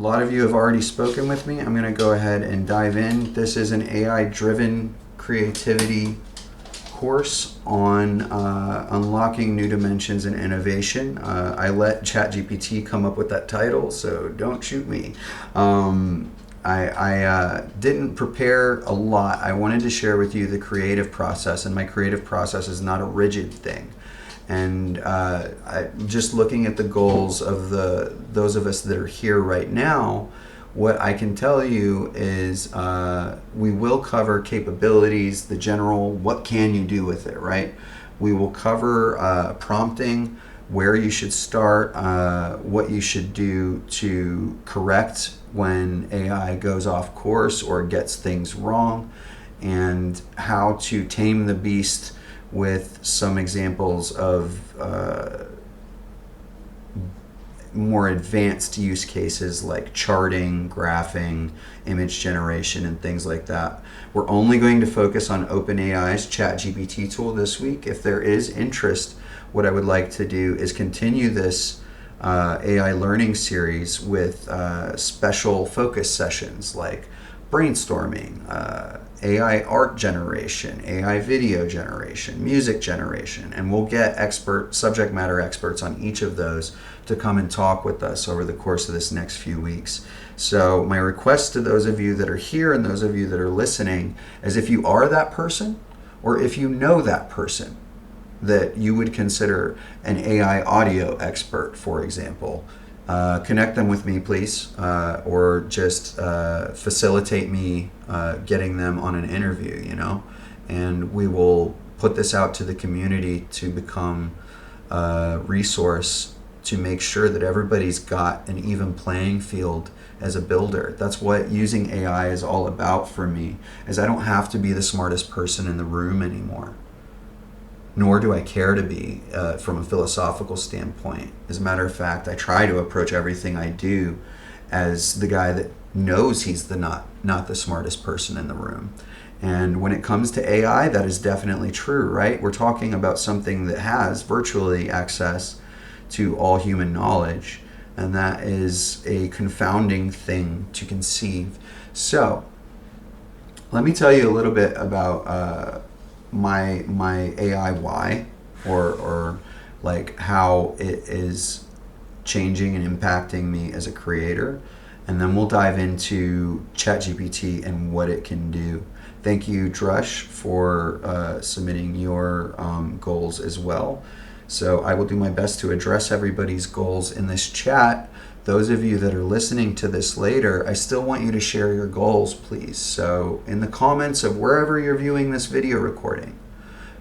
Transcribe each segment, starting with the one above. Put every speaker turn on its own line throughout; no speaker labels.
lot of you have already spoken with me. I'm going to go ahead and dive in. This is an AI-driven creativity course on unlocking new dimensions and innovation. I let ChatGPT come up with that title, so don't shoot me. I didn't prepare a lot. I wanted to share with you the creative process, and my creative process is not a rigid thing. And just looking at the goals of those of us that are here right now, what I can tell you is we will cover capabilities, the general, what can you do with it, right? We will cover prompting, where you should start, what you should do to correct when AI goes off course or gets things wrong, and how to tame the beast with some examples of more advanced use cases like charting, graphing, image generation, and things like that. We're only going to focus on OpenAI's ChatGPT tool this week. If there is interest, what I would like to do is continue this AI learning series with special focus sessions like brainstorming, AI art generation, AI video generation, music generation, and we'll get subject matter experts on each of those to come and talk with us over the course of this next few weeks. So my request to those of you that are here and those of you that are listening is, if you are that person, or if you know that person that you would consider an AI audio expert, for example, connect them with me, please, or just facilitate me getting them on an interview, and we will put this out to the community to become a resource to make sure that everybody's got an even playing field as a builder. That's what using AI is all about for me, is I don't have to be the smartest person in the room anymore. Nor do I care to be from a philosophical standpoint. As a matter of fact, I try to approach everything I do as the guy that knows he's not the smartest person in the room. And when it comes to AI, that is definitely true, right? We're talking about something that has virtually access to all human knowledge, and that is a confounding thing to conceive. So, let me tell you a little bit about my AI why, or like how it is changing and impacting me as a creator, and then we'll dive into ChatGPT and what it can do. Thank you, Drush, for submitting your goals as well. So I will do my best to address everybody's goals in this chat. Those of you that are listening to this later, I still want you to share your goals, please. So in the comments of wherever you're viewing this video recording,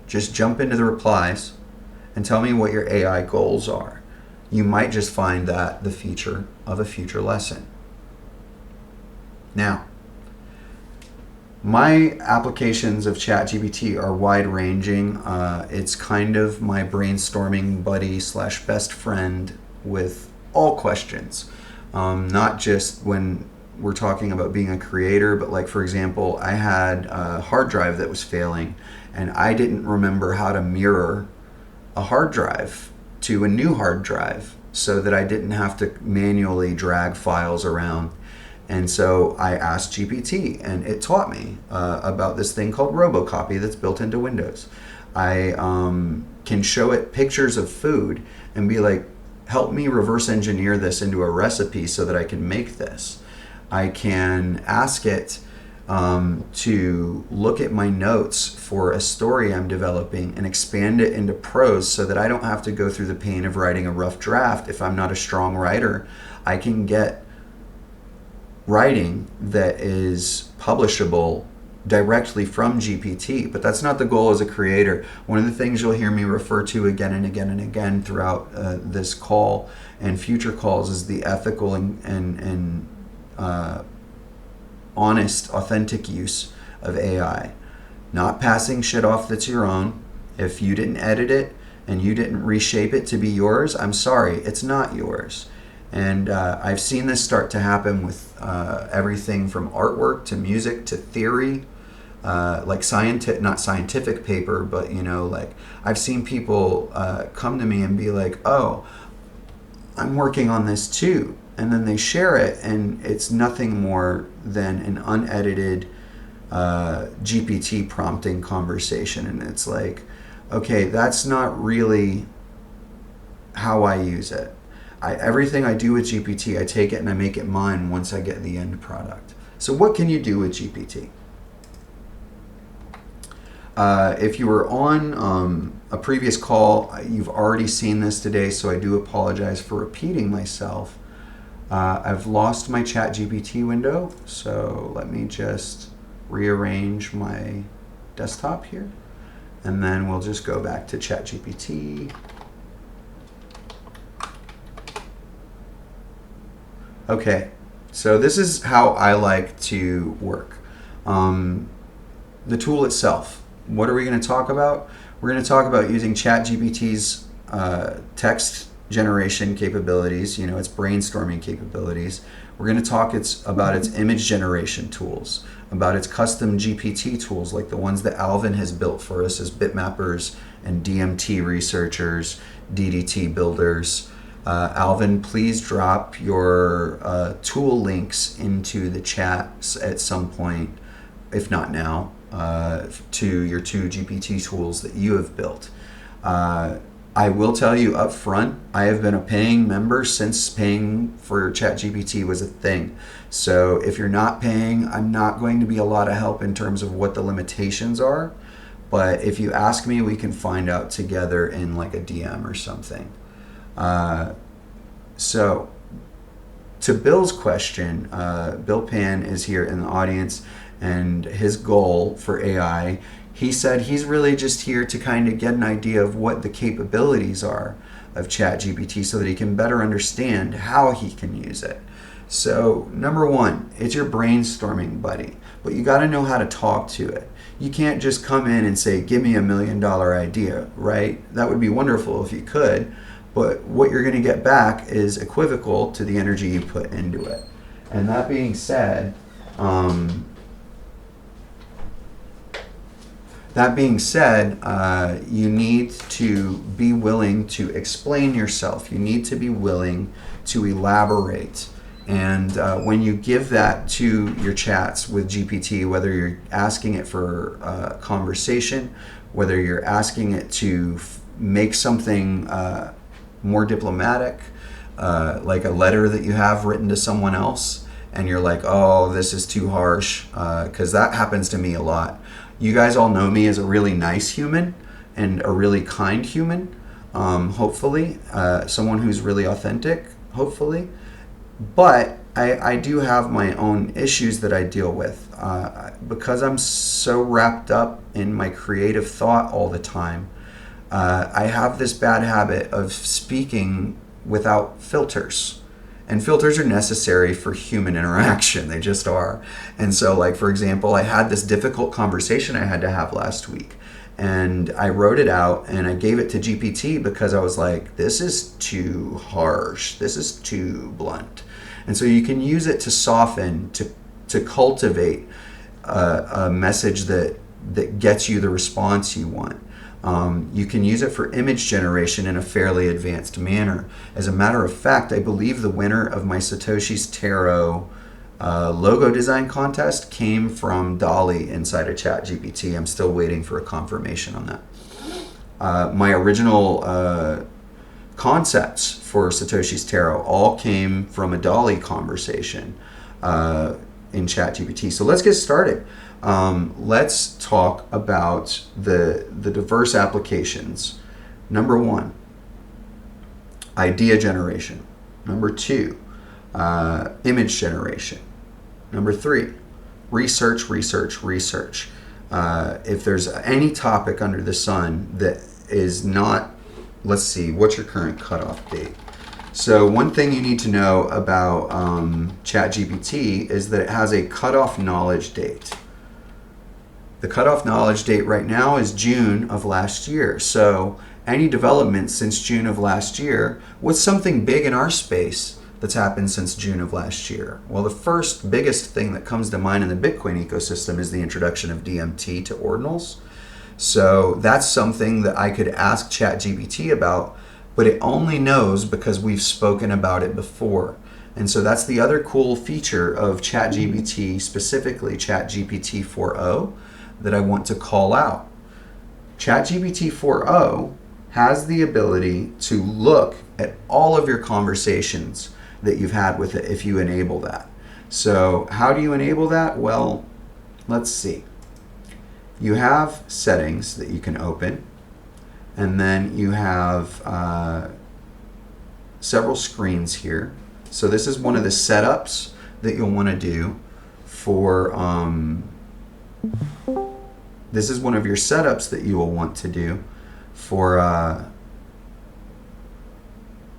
just jump into the replies and tell me what your AI goals are. You might just find that the feature of a future lesson. Now, my applications of ChatGPT are wide-ranging. It's kind of my brainstorming buddy / best friend with all questions, not just when we're talking about being a creator, but like, for example, I had a hard drive that was failing, and I didn't remember how to mirror a hard drive to a new hard drive so that I didn't have to manually drag files around. And so I asked GPT, and it taught me about this thing called Robocopy that's built into Windows. I can show it pictures of food and be like, help me reverse engineer this into a recipe so that I can make this. I can ask it to look at my notes for a story I'm developing and expand it into prose so that I don't have to go through the pain of writing a rough draft. If I'm not a strong writer, I can get writing that is publishable directly from GPT. But that's not the goal as a creator. One of the things you'll hear me refer to again and again and again throughout this call and future calls is the ethical and honest, authentic use of AI. Not passing shit off that's your own. If you didn't edit it and you didn't reshape it to be yours, I'm sorry, it's not yours. And I've seen this start to happen with everything from artwork to music to theory, like not scientific paper, but like I've seen people come to me and be like, oh, I'm working on this too. and then they share it, and it's nothing more than an unedited GPT prompting conversation. And it's like, okay, that's not really how I use it. Everything I do with GPT, I take it and I make it mine once I get the end product. So what can you do with GPT? If you were on a previous call, you've already seen this today, so I do apologize for repeating myself. I've lost my ChatGPT window, so let me just rearrange my desktop here, and then we'll just go back to ChatGPT. Okay, so this is how I like to work. The tool itself. What are we going to talk about? We're going to talk about using ChatGPT's text generation capabilities, its brainstorming capabilities. We're going to talk about its image generation tools, about its custom GPT tools like the ones that Alvin has built for us as bitmappers and DMT researchers, DDT builders. Alvin, please drop your tool links into the chats at some point, if not now, to your 2 GPT tools that you have built. I will tell you up front, I have been a paying member since paying for ChatGPT was a thing. So if you're not paying, I'm not going to be a lot of help in terms of what the limitations are. But if you ask me, we can find out together in like a DM or something. So to Bill's question, Bill Pan is here in the audience, and his goal for AI, he said he's really just here to kind of get an idea of what the capabilities are of ChatGPT so that he can better understand how he can use it. So number one, it's your brainstorming buddy, but you got to know how to talk to it. You can't just come in and say, give me $1 million idea, right? That would be wonderful if you could, but what you're going to get back is equivocal to the energy you put into it. And that being said, you need to be willing to explain yourself. You need to be willing to elaborate. And when you give that to your chats with GPT, whether you're asking it for a conversation, whether you're asking it to make something more diplomatic, like a letter that you have written to someone else, and you're like, oh, this is too harsh, because that happens to me a lot. You guys all know me as a really nice human and a really kind human, hopefully, someone who's really authentic, hopefully. But I do have my own issues that I deal with because I'm so wrapped up in my creative thought all the time. I have this bad habit of speaking without filters. And filters are necessary for human interaction. They just are. And so, like, for example, I had this difficult conversation I had to have last week. And I wrote it out and I gave it to GPT because I was like, this is too harsh. This is too blunt. And so you can use it to soften, to cultivate a message that gets you the response you want. You can use it for image generation in a fairly advanced manner. As a matter of fact, I believe the winner of my Satoshi's Tarot logo design contest came from DALL-E inside of ChatGPT. I'm still waiting for a confirmation on that. My original concepts for Satoshi's Tarot all came from a DALL-E conversation in ChatGPT. So let's get started. Let's talk about the diverse applications. Number one, idea generation. Number two, image generation. Number three, research. If there's any topic under the sun that is not, let's see, what's your current cutoff date? So one thing you need to know about ChatGPT is that it has a cutoff knowledge date. The cutoff knowledge date right now is June of last year. So any development since June of last year, what's something big in our space that's happened since June of last year? Well, the first biggest thing that comes to mind in the Bitcoin ecosystem is the introduction of DMT to ordinals. So that's something that I could ask ChatGPT about, but it only knows because we've spoken about it before. And so that's the other cool feature of ChatGPT, specifically ChatGPT 4.0, that I want to call out. ChatGPT 4.0 has the ability to look at all of your conversations that you've had with it if you enable that. So how do you enable that? Well, let's see. You have settings that you can open, and then you have several screens here. So this is one of the setups that you'll want to do for, this is one of your setups that you will want to do for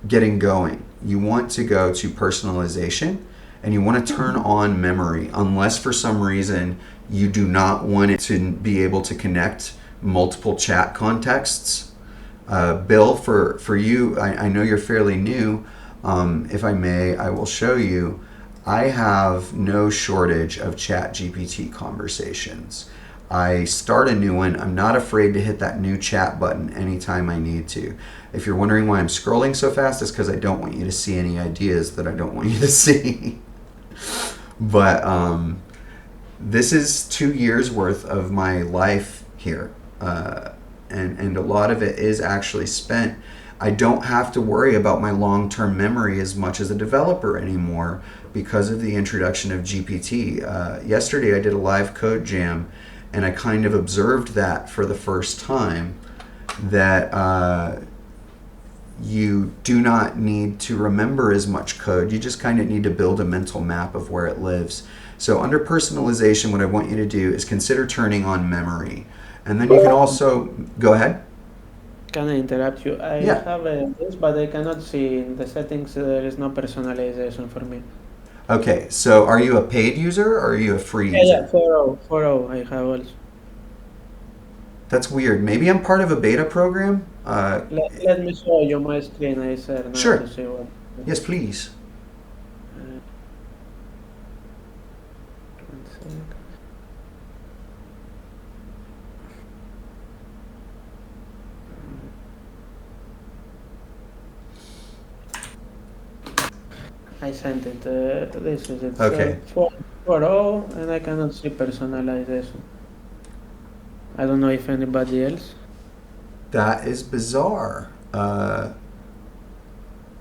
getting going. You want to go to personalization, and you want to turn on memory, unless for some reason you do not want it to be able to connect multiple chat contexts. Bill, for you, I know you're fairly new. If I may, I will show you. I have no shortage of ChatGPT conversations. I start a new one. I'm not afraid to hit that new chat button anytime I need to. If you're wondering why I'm scrolling so fast, it's because I don't want you to see any ideas that I don't want you to see. But this is 2 years worth of my life here. And a lot of it is actually spent. I don't have to worry about my long-term memory as much as a developer anymore because of the introduction of GPT. Yesterday I did a live code jam, and I kind of observed that for the first time, that you do not need to remember as much code. You just kind of need to build a mental map of where it lives. So under personalization, what I want you to do is consider turning on memory. And then you can also, go ahead.
Can I interrupt you? I
Yeah.
have this, but I cannot see in the settings. There is no personalization for me.
Okay, so are you a paid user or are you a free
Yeah,
user?
4.0, 4.0 I have also.
That's weird. Maybe I'm part of a beta program.
Let me show you my screen. I share now to
Sure.
see what.
Yes, please.
Uh, 1 sec. I sent it. This is it.
Okay.
4.0, and I cannot see personalization. I don't know if anybody else.
That is bizarre. I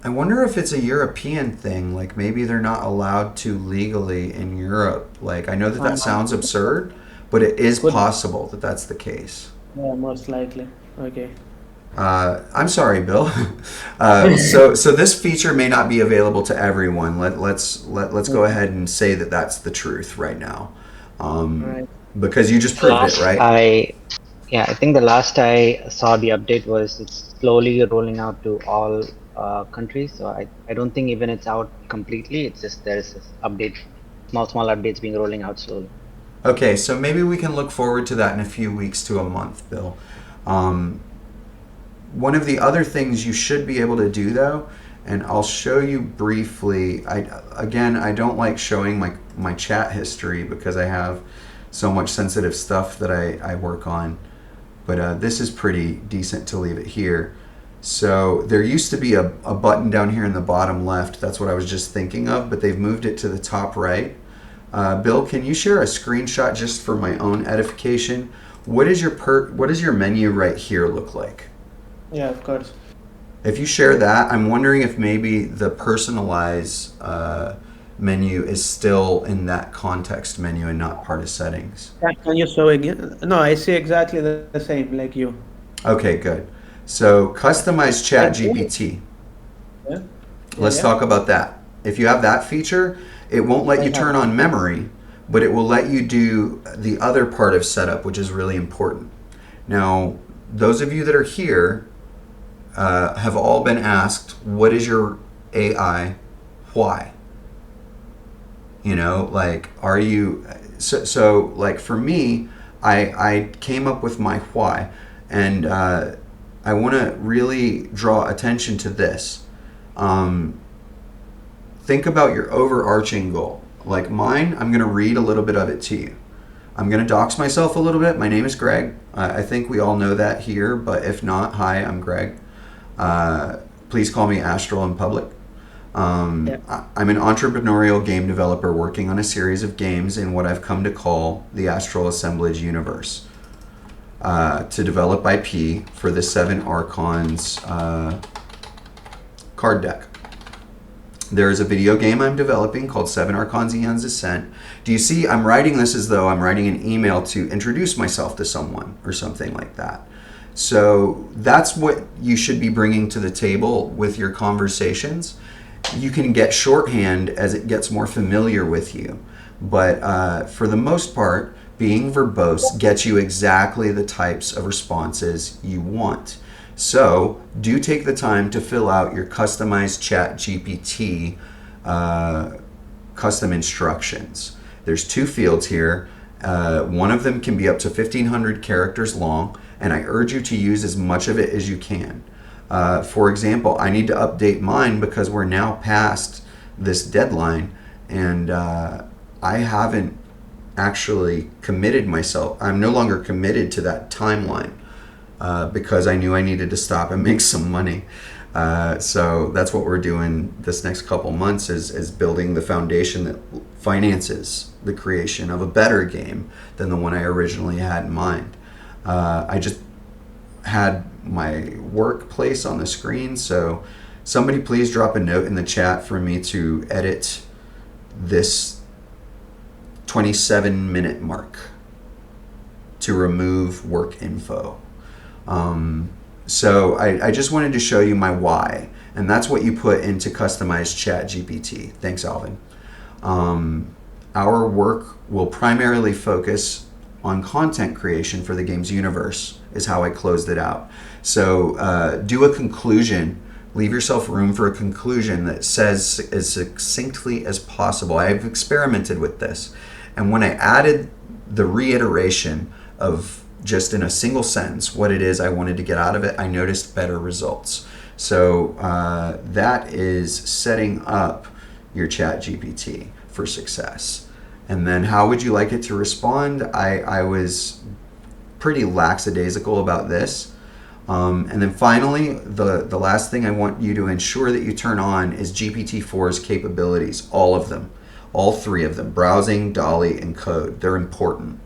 wonder if it's a European thing. Like maybe they're not allowed to legally in Europe. Like I know that that sounds absurd, but it is
Could,
possible that that's the case.
yeah, most likely. Okay.
I'm sorry, Bill. So this feature may not be available to everyone. Let's go ahead and say that that's the truth right now,
Right.
because you just
The
proved it,
last
right?
I, yeah, I think the last I saw the update was it's slowly rolling out to all countries. So I don't think even it's out completely. It's just there's this update, small updates being rolling out slowly.
Okay, so maybe we can look forward to that in a few weeks to a month, Bill. Um, One of the other things you should be able to do, though, and I'll show you briefly. I don't like showing my chat history because I have so much sensitive stuff that I work on. But this is pretty decent to leave it here. So there used to be a button down here in the bottom left. That's what I was just thinking of, but they've moved it to the top right. Bill, can you share a screenshot just for my own edification? What is your menu right here look like?
Yeah, of course.
If you share that, I'm wondering if maybe the personalize menu is still in that context menu and not part of settings.
Can you show again? No, I see exactly the same like you.
Okay, good. So customize
I
Chat
do.
GPT.
Yeah, yeah,
Let's
yeah.
talk about that. If you have that feature, it won't let
I
you
have.
turn on memory, but it will let you do the other part of setup, which is really important. Now, those of you that are here have all been asked, what is your AI? Why? You know, like, are you, so like for me, I came up with my why, and I want to really draw attention to this. Think about your overarching goal. Like mine, I'm going to read a little bit of it to you. I'm going to dox myself a little bit. My name is Greg. I think we all know that here, but if not, hi, I'm Greg. Please call me Astral in public.
Yeah.
I'm an entrepreneurial game developer working on a series of games in what I've come to call the Astral Assemblage universe. To develop IP for the Seven Archons card deck. There is a video game I'm developing called Seven Archons Eon's Ascent. Do you see? I'm writing this as though I'm writing an email to introduce myself to someone or something like that. So that's what you should be bringing to the table with your conversations. You can get shorthand as it gets more familiar with you. But for the most part, being verbose gets you exactly the types of responses you want. So do take the time to fill out your customized ChatGPT custom instructions. There's 2 fields here. One of them can be up to 1,500 characters long, and I urge you to use as much of it as you can. For example, I need to update mine because we're now past this deadline, and I haven't actually committed myself. I'm no longer committed to that timeline because I knew I needed to stop and make some money. So that's what we're doing this next couple months is building the foundation that finances the creation of a better game than the one I originally had in mind. I just had my workplace on the screen, so somebody please drop a note in the chat for me to edit this 27-minute mark to remove work info. So I just wanted to show you my why, and that's what you put into customized ChatGPT. Thanks, Alvin. Our work will primarily focus on content creation for the game's universe, is how I closed it out. So do a conclusion. Leave yourself room for a conclusion that says as succinctly as possible. I've experimented with this, and when I added the reiteration of just in a single sentence what it is I wanted to get out of it, I noticed better results. So that is setting up your ChatGPT for success. And then how would you like it to respond? I was pretty lackadaisical about this. And then finally, the last thing I want you to ensure that you turn on is GPT-4's capabilities, all of them, all 3 of them, browsing, DALL-E, and code. They're important.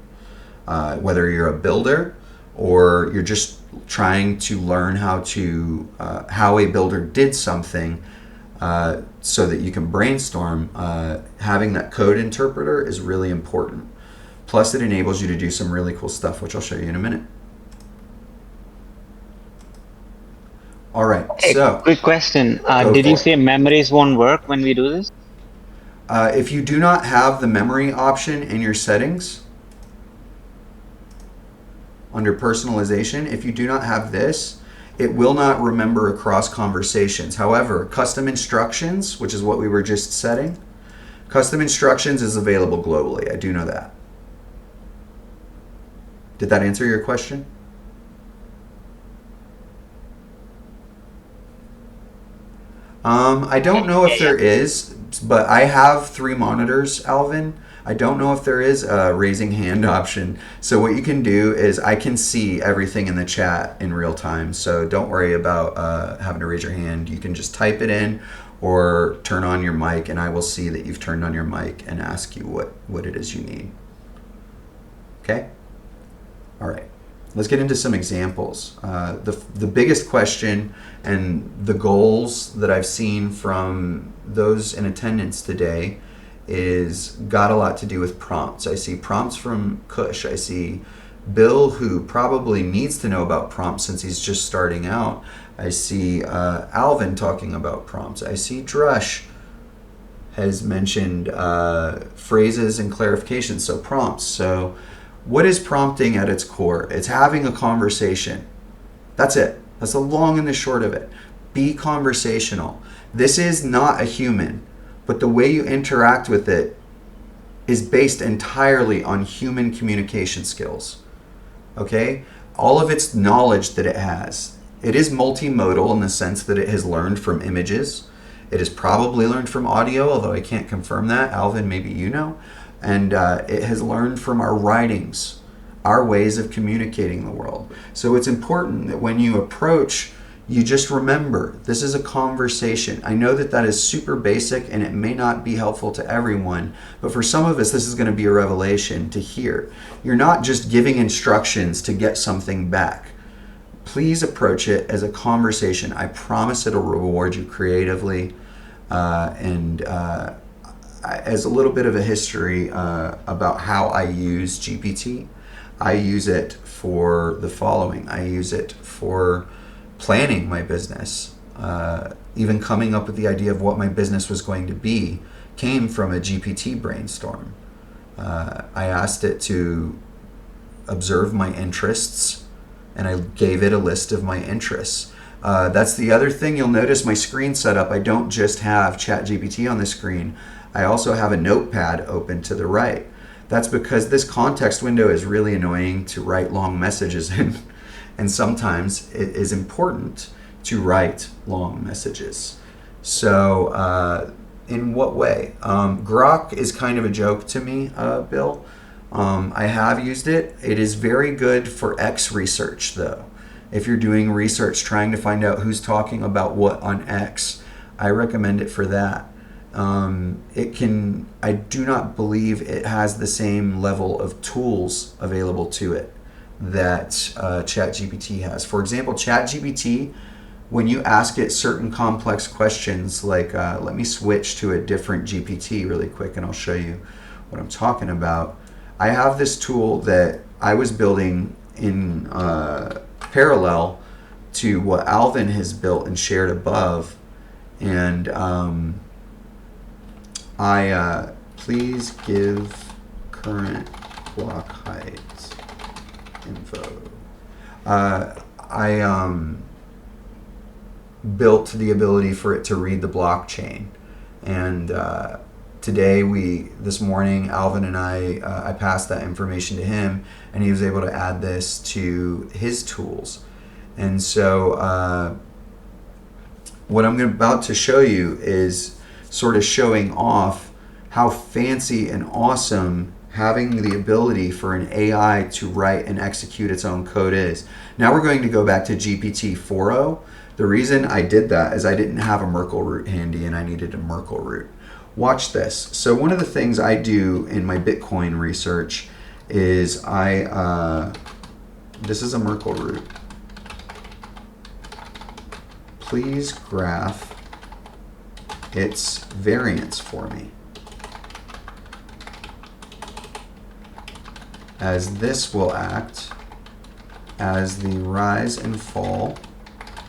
Whether you're a builder or you're just trying to learn how a builder did something so that you can brainstorm, having that code interpreter is really important. Plus, it enables you to do some really cool stuff, which I'll show you in a minute. All right,
Hey,
so
quick question. Did
for
you
it.
say memories won't work when we do this?
If you do not have the memory option in your settings, under personalization, if you do not have this, it will not remember across conversations. However, custom instructions, which is what we were just setting, custom instructions is available globally. I do know that. Did that answer your question? I don't know if there is, but I have 3 monitors, Alvin. I don't know if there is a raising hand option. So what you can do is I can see everything in the chat in real time. So don't worry about having to raise your hand. You can just type it in or turn on your mic, and I will see that you've turned on your mic and ask you what it is you need. Okay? All right. Let's get into some examples. The biggest question and the goals that I've seen from those in attendance today is got a lot to do with prompts. I see prompts from Kush. I see Bill, who probably needs to know about prompts since he's just starting out. I see Alvin talking about prompts. I see Drush has mentioned phrases and clarifications, so prompts. So what is prompting at its core? It's having a conversation. That's it. That's the long and the short of it. Be conversational. This is not a human, but the way you interact with it is based entirely on human communication skills. Okay? All of its knowledge that it has. It is multimodal in the sense that it has learned from images. It has probably learned from audio, although I can't confirm that. Alvin, maybe you know. And it has learned from our writings, our ways of communicating the world. So it's important that when you approach You just remember, this is a conversation. I know that that is super basic and it may not be helpful to everyone, but for some of us, this is going to be a revelation to hear. You're not just giving instructions to get something back. Please approach it as a conversation. I promise it'll reward you creatively. As a little bit of a history about how I use GPT, I use it for the following. I use it for planning my business. Even coming up with the idea of what my business was going to be came from a GPT brainstorm. I asked it to observe my interests, and I gave it a list of my interests. That's the other thing. You'll notice my screen setup. I don't just have ChatGPT on the screen. I also have a notepad open to the right. That's because this context window is really annoying to write long messages in. And sometimes it is important to write long messages. So in what way? Grok is kind of a joke to me, Bill. I have used it. It is very good for X research, though. If you're doing research trying to find out who's talking about what on X, I recommend it for that. I do not believe it has the same level of tools available to it that ChatGPT has. For example, ChatGPT, when you ask it certain complex questions, like let me switch to a different GPT really quick and I'll show you what I'm talking about. I have this tool that I was building in parallel to what Alvin has built and shared above, and please give current block height info. I built the ability for it to read the blockchain, and this morning, Alvin and I passed that information to him, and he was able to add this to his tools. And so what I'm about to show you is sort of showing off how fancy and awesome having the ability for an AI to write and execute its own code is. Now we're going to go back to GPT 4.0. The reason I did that is I didn't have a Merkle root handy and I needed a Merkle root. Watch this. So one of the things I do in my Bitcoin research is this is a Merkle root. Please graph its variance for me, as this will act as the rise and fall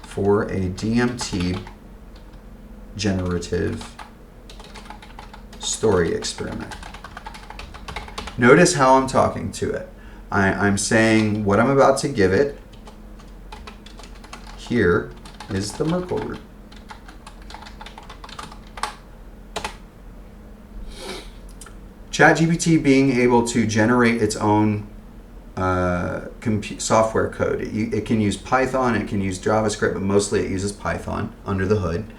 for a DMT generative story experiment. Notice how I'm talking to it. I'm saying what I'm about to give it. Here is the Merkle root. ChatGPT being able to generate its own software code. It can use Python, it can use JavaScript, but mostly it uses Python under the hood.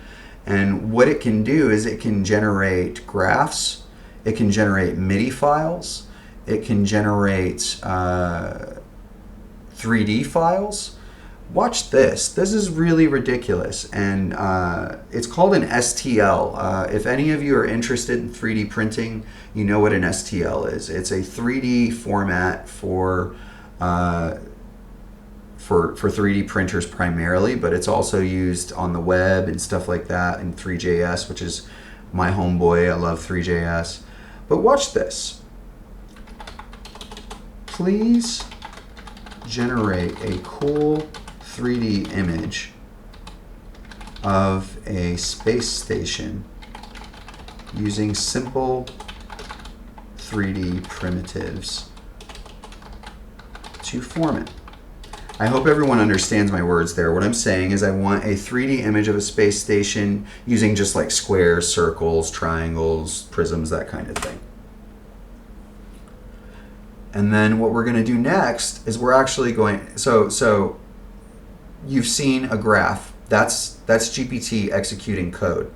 And what it can do is it can generate graphs, it can generate MIDI files, it can generate 3D files. Watch this. This is really ridiculous. And it's called an STL. If any of you are interested in 3D printing, you know what an STL is. It's a 3D format for 3D printers primarily, but it's also used on the web and stuff like that in 3JS, which is my homeboy. I love 3JS. But watch this. Please generate a cool 3D image of a space station using simple 3D primitives to form it. I hope everyone understands my words there. What I'm saying is I want a 3D image of a space station using just like squares, circles, triangles, prisms, that kind of thing. And then what we're going to do next is we're actually going, so you've seen a graph. That's GPT executing code.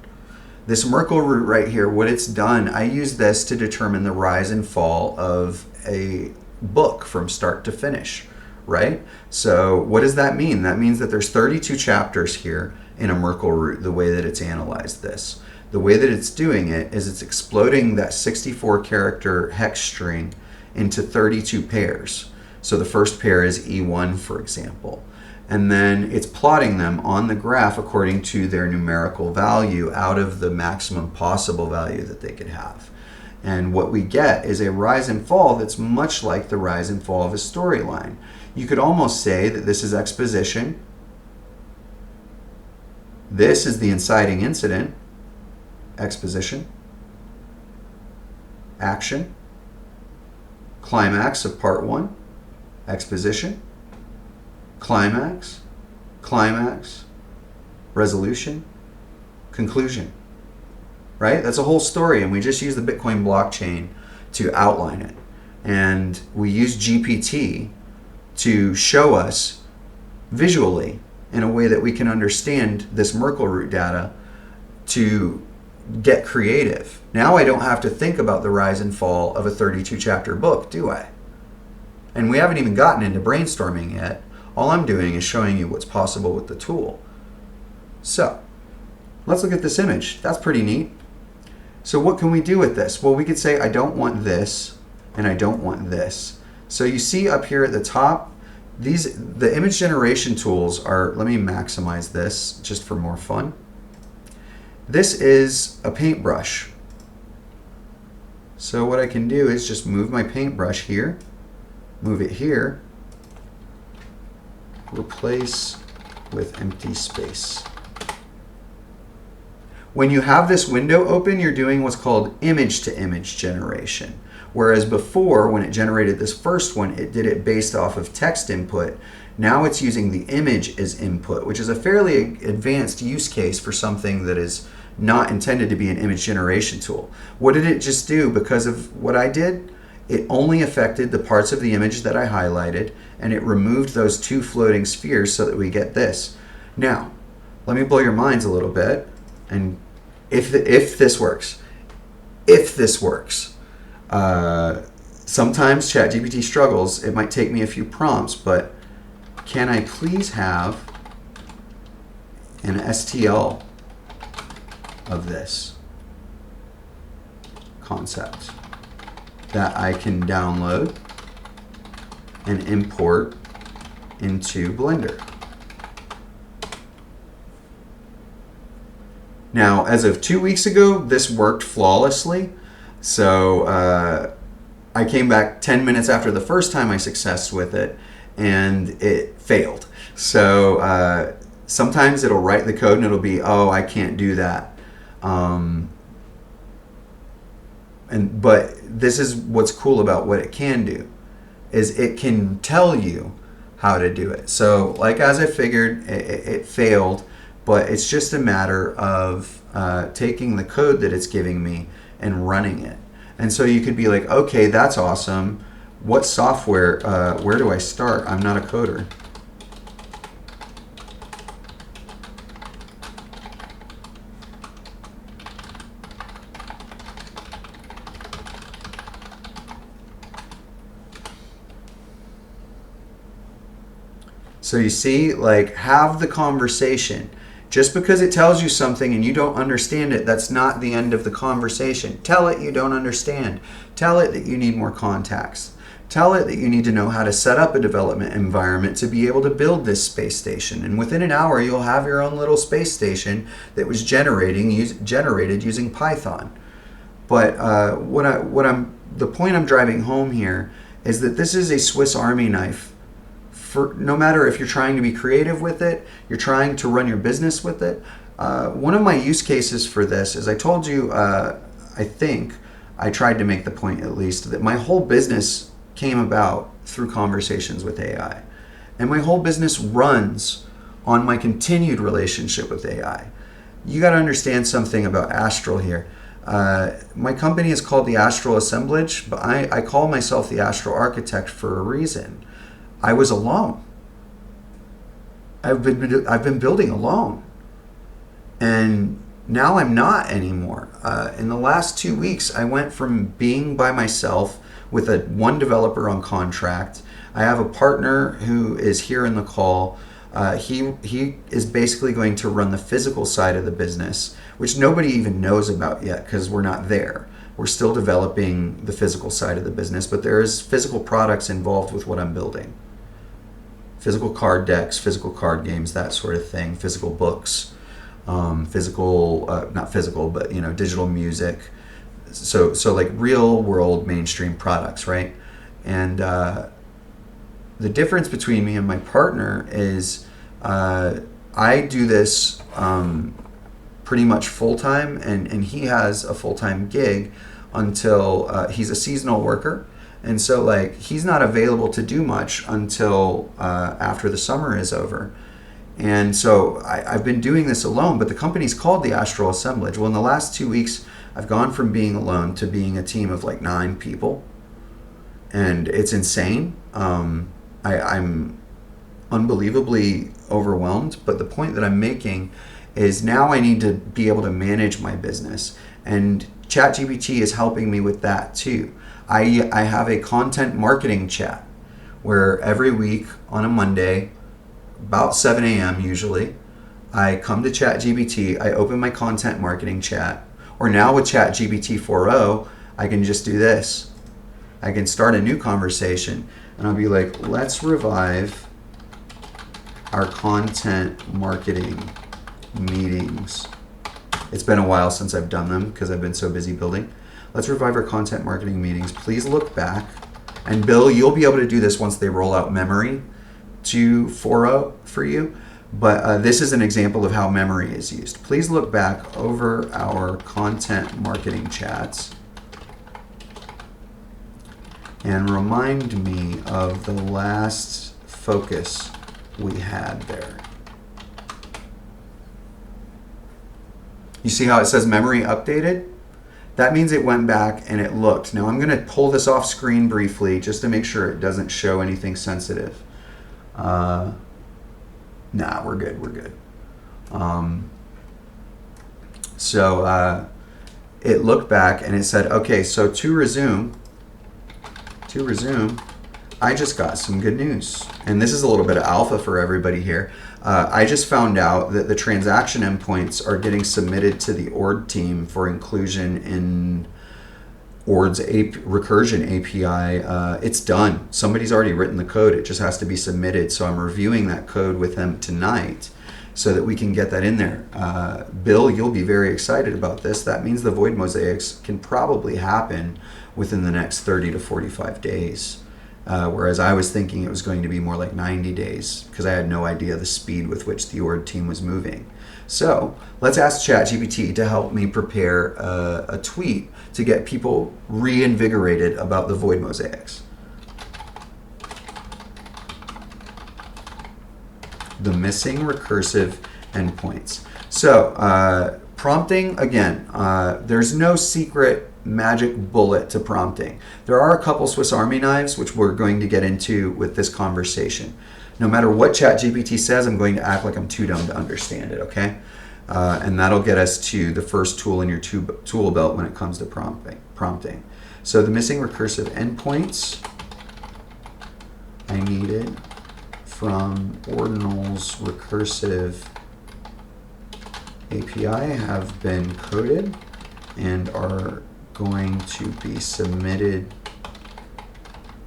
This Merkle root right here, what it's done, I use this to determine the rise and fall of a book from start to finish, right? So what does that mean? That means that there's 32 chapters here in a Merkle root, the way that it's analyzed this. The way that it's doing it is it's exploding that 64 character hex string into 32 pairs. So the first pair is E1, for example. And then it's plotting them on the graph according to their numerical value out of the maximum possible value that they could have. And what we get is a rise and fall that's much like the rise and fall of a storyline. You could almost say that this is exposition. This is the inciting incident, exposition, action, climax of part 1, exposition, climax, climax, resolution, conclusion. Right? That's a whole story, and we just use the Bitcoin blockchain to outline it. And we use GPT to show us visually in a way that we can understand this Merkle root data to get creative. Now I don't have to think about the rise and fall of a 32 chapter book, do I? And we haven't even gotten into brainstorming yet. All I'm doing is showing you what's possible with the tool. So let's look at this image. That's pretty neat. So what can we do with this? Well, we could say I don't want this and I don't want this. So you see up here at the top, the image generation tools are, let me maximize this just for more fun. This is a paintbrush. So what I can do is just move my paintbrush here, move it here, replace with empty space. When you have this window open, you're doing what's called image-to-image generation. Whereas before, when it generated this first one, it did it based off of text input. Now it's using the image as input, which is a fairly advanced use case for something that is not intended to be an image generation tool. What did it just do because of what I did? It only affected the parts of the image that I highlighted, and it removed those two floating spheres so that we get this. Now, let me blow your minds a little bit. And if this works, sometimes ChatGPT struggles. It might take me a few prompts, but can I please have an STL of this concept that I can download and import into Blender? Now, as of 2 weeks ago, this worked flawlessly. So I came back 10 minutes after the first time I successed with it, and it failed. So sometimes it'll write the code and it'll be, oh, I can't do that. But this is what's cool about what it can do, is it can tell you how to do it. So like as I figured, it failed. But it's just a matter of taking the code that it's giving me and running it. And so you could be like, okay, that's awesome. What software, where do I start? I'm not a coder. So you see, like, have the conversation. Just because it tells you something and you don't understand it, that's not the end of the conversation. Tell it you don't understand. Tell it that you need more contacts. Tell it that you need to know how to set up a development environment to be able to build this space station. And within an hour, you'll have your own little space station that was generated using Python. But the point I'm driving home here is that this is a Swiss Army knife. For no matter if you're trying to be creative with it, you're trying to run your business with it. One of my use cases for this is I told you, I think I tried to make the point at least, that my whole business came about through conversations with AI. And my whole business runs on my continued relationship with AI. You got to understand something about Astral here. My company is called the Astral Assemblage, but I call myself the Astral Architect for a reason. I was alone. I've been building alone. And Now I'm not anymore. In the last 2 weeks, I went from being by myself with one developer on contract. I have a partner who is here in the call. He is basically going to run the physical side of the business, which nobody even knows about yet because we're not there. We're still developing the physical side of the business, but there is physical products involved with what I'm building. Physical card decks, physical card games, that sort of thing, physical books, physical, not physical, but digital music. So like real world mainstream products, right? And the difference between me and my partner is I do this pretty much full time, and he has a full time gig until he's a seasonal worker. And so, like, he's not available to do much until after the summer is over. And so I've been doing this alone, but the company's called the Astral Assemblage. Well, in the last 2 weeks, I've gone from being alone to being a team of like 9 people. And it's insane. I'm unbelievably overwhelmed. But the point that I'm making is now I need to be able to manage my business. And ChatGPT is helping me with that too. I have a content marketing chat where every week on a Monday, about 7 a.m. usually, I come to ChatGPT, I open my content marketing chat, or now with ChatGPT 4.0, I can just do this. I can start a new conversation and I'll be like, let's revive our content marketing meetings. It's been a while since I've done them because I've been so busy building. Let's revive our content marketing meetings. Please look back. And Bill, you'll be able to do this once they roll out memory to 4.0 for you. But this is an example of how memory is used. Please look back over our content marketing chats and remind me of the last focus we had there. You see how it says memory updated? That means it went back and it looked. Now I'm going to pull this off screen briefly just to make sure it doesn't show anything sensitive. Nah, we're good. We're good. So it looked back and it said, okay, so to resume, I just got some good news. And this is a little bit of alpha for everybody here. I just found out that the transaction endpoints are getting submitted to the ORD team for inclusion in ORD's recursion API. It's done. Somebody's already written the code. It just has to be submitted. So I'm reviewing that code with them tonight so that we can get that in there. Bill, you'll be very excited about this. That means the void mosaics can probably happen within the next 30 to 45 days. Whereas I was thinking it was going to be more like 90 days because I had no idea the speed with which the ORD team was moving. So let's ask ChatGPT to help me prepare a tweet to get people reinvigorated about the void mosaics. The missing recursive endpoints. So prompting, again, there's no secret magic bullet to prompting. There are a couple Swiss Army knives, which we're going to get into with this conversation. No matter what ChatGPT says, I'm going to act like I'm too dumb to understand it, okay? And that'll get us to the first tool in your tool belt when it comes to prompting. So the missing recursive endpoints I needed from Ordinal's recursive API have been coded and are going to be submitted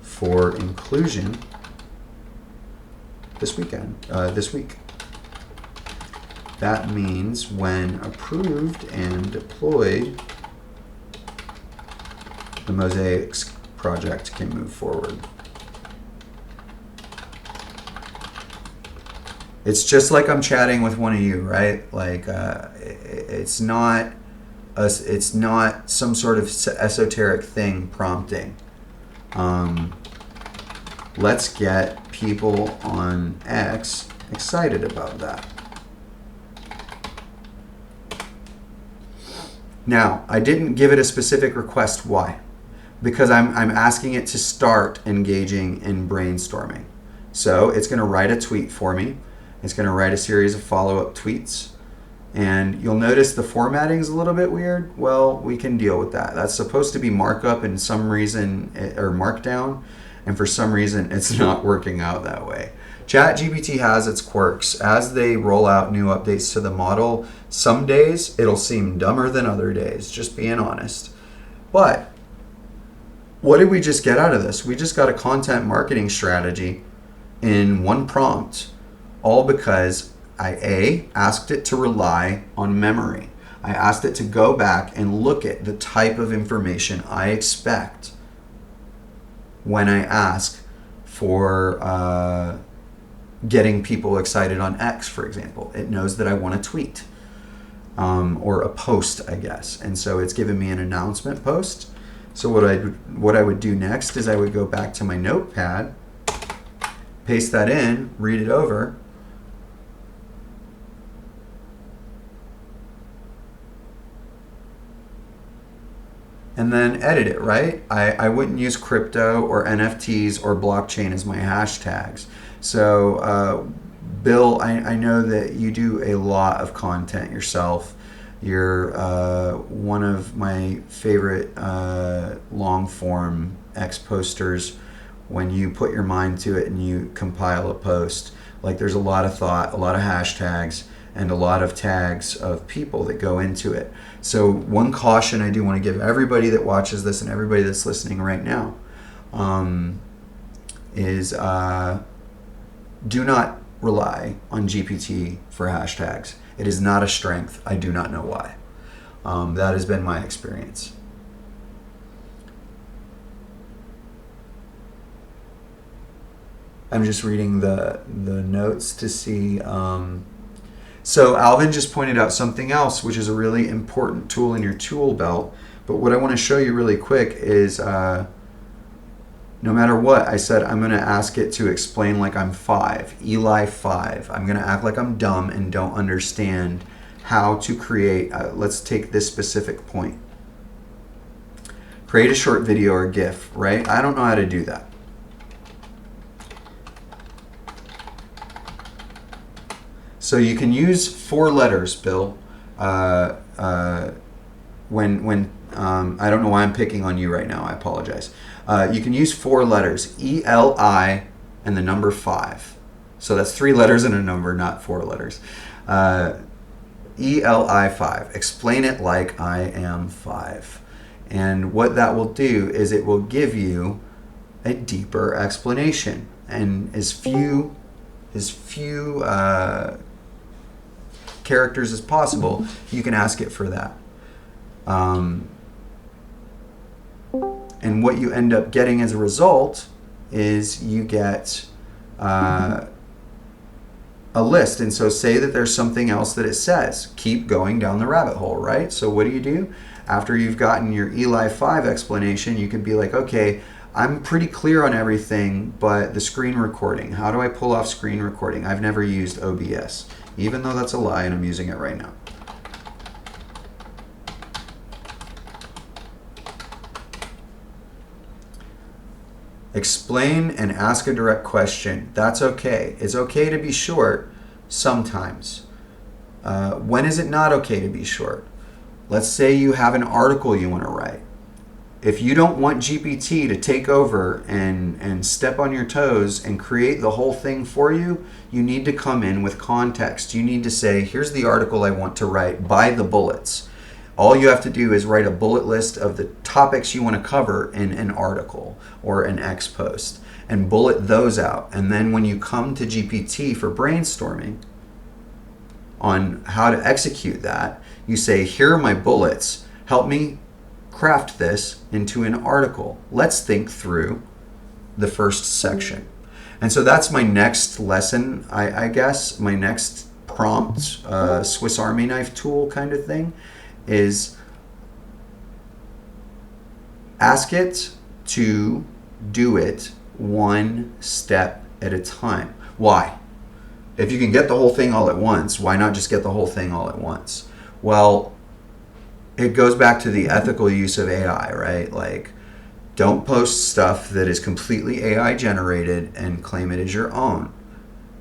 for inclusion this week. That means when approved and deployed, the Mosaics project can move forward. It's just like I'm chatting with one of you, right? Like it's not some sort of esoteric thing prompting. Let's get people on X excited about that. Now, I didn't give it a specific request. Why? Because I'm asking it to start engaging in brainstorming. So it's going to write a tweet for me. It's going to write a series of follow-up tweets. And you'll notice the formatting's a little bit weird. Well, we can deal with that. That's supposed to be markup and some reason, or markdown, and for some reason it's not working out that way. ChatGPT has its quirks. As they roll out new updates to the model, some days it'll seem dumber than other days, just being honest. But what did we just get out of this? We just got a content marketing strategy in one prompt, all because I asked it to rely on memory. I asked it to go back and look at the type of information I expect when I ask for getting people excited on X, for example. It knows that I want a tweet or a post, I guess. And so it's given me an announcement post. So what I would do next is I would go back to my notepad, paste that in, read it over, and then edit it, right? I wouldn't use crypto or NFTs or blockchain as my hashtags. So, Bill, I know that you do a lot of content yourself. You're one of my favorite long form X posters when you put your mind to it and you compile a post. Like, there's a lot of thought, a lot of hashtags, and a lot of tags of people that go into it. So one caution I do want to give everybody that watches this and everybody that's listening right now is do not rely on GPT for hashtags. It is not a strength. I do not know why. That has been my experience. I'm just reading the notes to see. So Alvin just pointed out something else, which is a really important tool in your tool belt. But what I want to show you really quick is no matter what, I said I'm going to ask it to explain like I'm 5, Eli 5. I'm going to act like I'm dumb and don't understand how to create, let's take this specific point. Create a short video or GIF, right? I don't know how to do that. So you can use 4 letters, Bill. When I don't know why I'm picking on you right now. I apologize. You can use 4 letters, ELI and the number 5. So that's 3 letters and a number, not 4 letters. ELI 5. Explain it like I am 5. And what that will do is it will give you a deeper explanation and as few characters as possible. You can ask it for that. And what you end up getting as a result is you get a list. And so say that there's something else that it says. Keep going down the rabbit hole, right? So what do? After you've gotten your Eli 5 explanation, you can be like, okay, I'm pretty clear on everything, but the screen recording, how do I pull off screen recording? I've never used OBS, even though that's a lie and I'm using it right now. Explain and ask a direct question. That's okay. It's okay to be short sometimes. When is it not okay to be short? Let's say you have an article you want to write. If you don't want GPT to take over and step on your toes and create the whole thing for you, you need to come in with context. You need to say, here's the article I want to write by the bullets. All you have to do is write a bullet list of the topics you want to cover in an article or an X post and bullet those out. And then when you come to GPT for brainstorming on how to execute that, you say, here are my bullets. Help me craft this into an article. Let's think through the first section. And so that's my next lesson, I guess, my next prompt, Swiss Army knife tool kind of thing, is ask it to do it one step at a time. Why? If you can get the whole thing all at once, why not just get the whole thing all at once? Well, it goes back to the ethical use of AI, right? Like, don't post stuff that is completely AI generated and claim it as your own.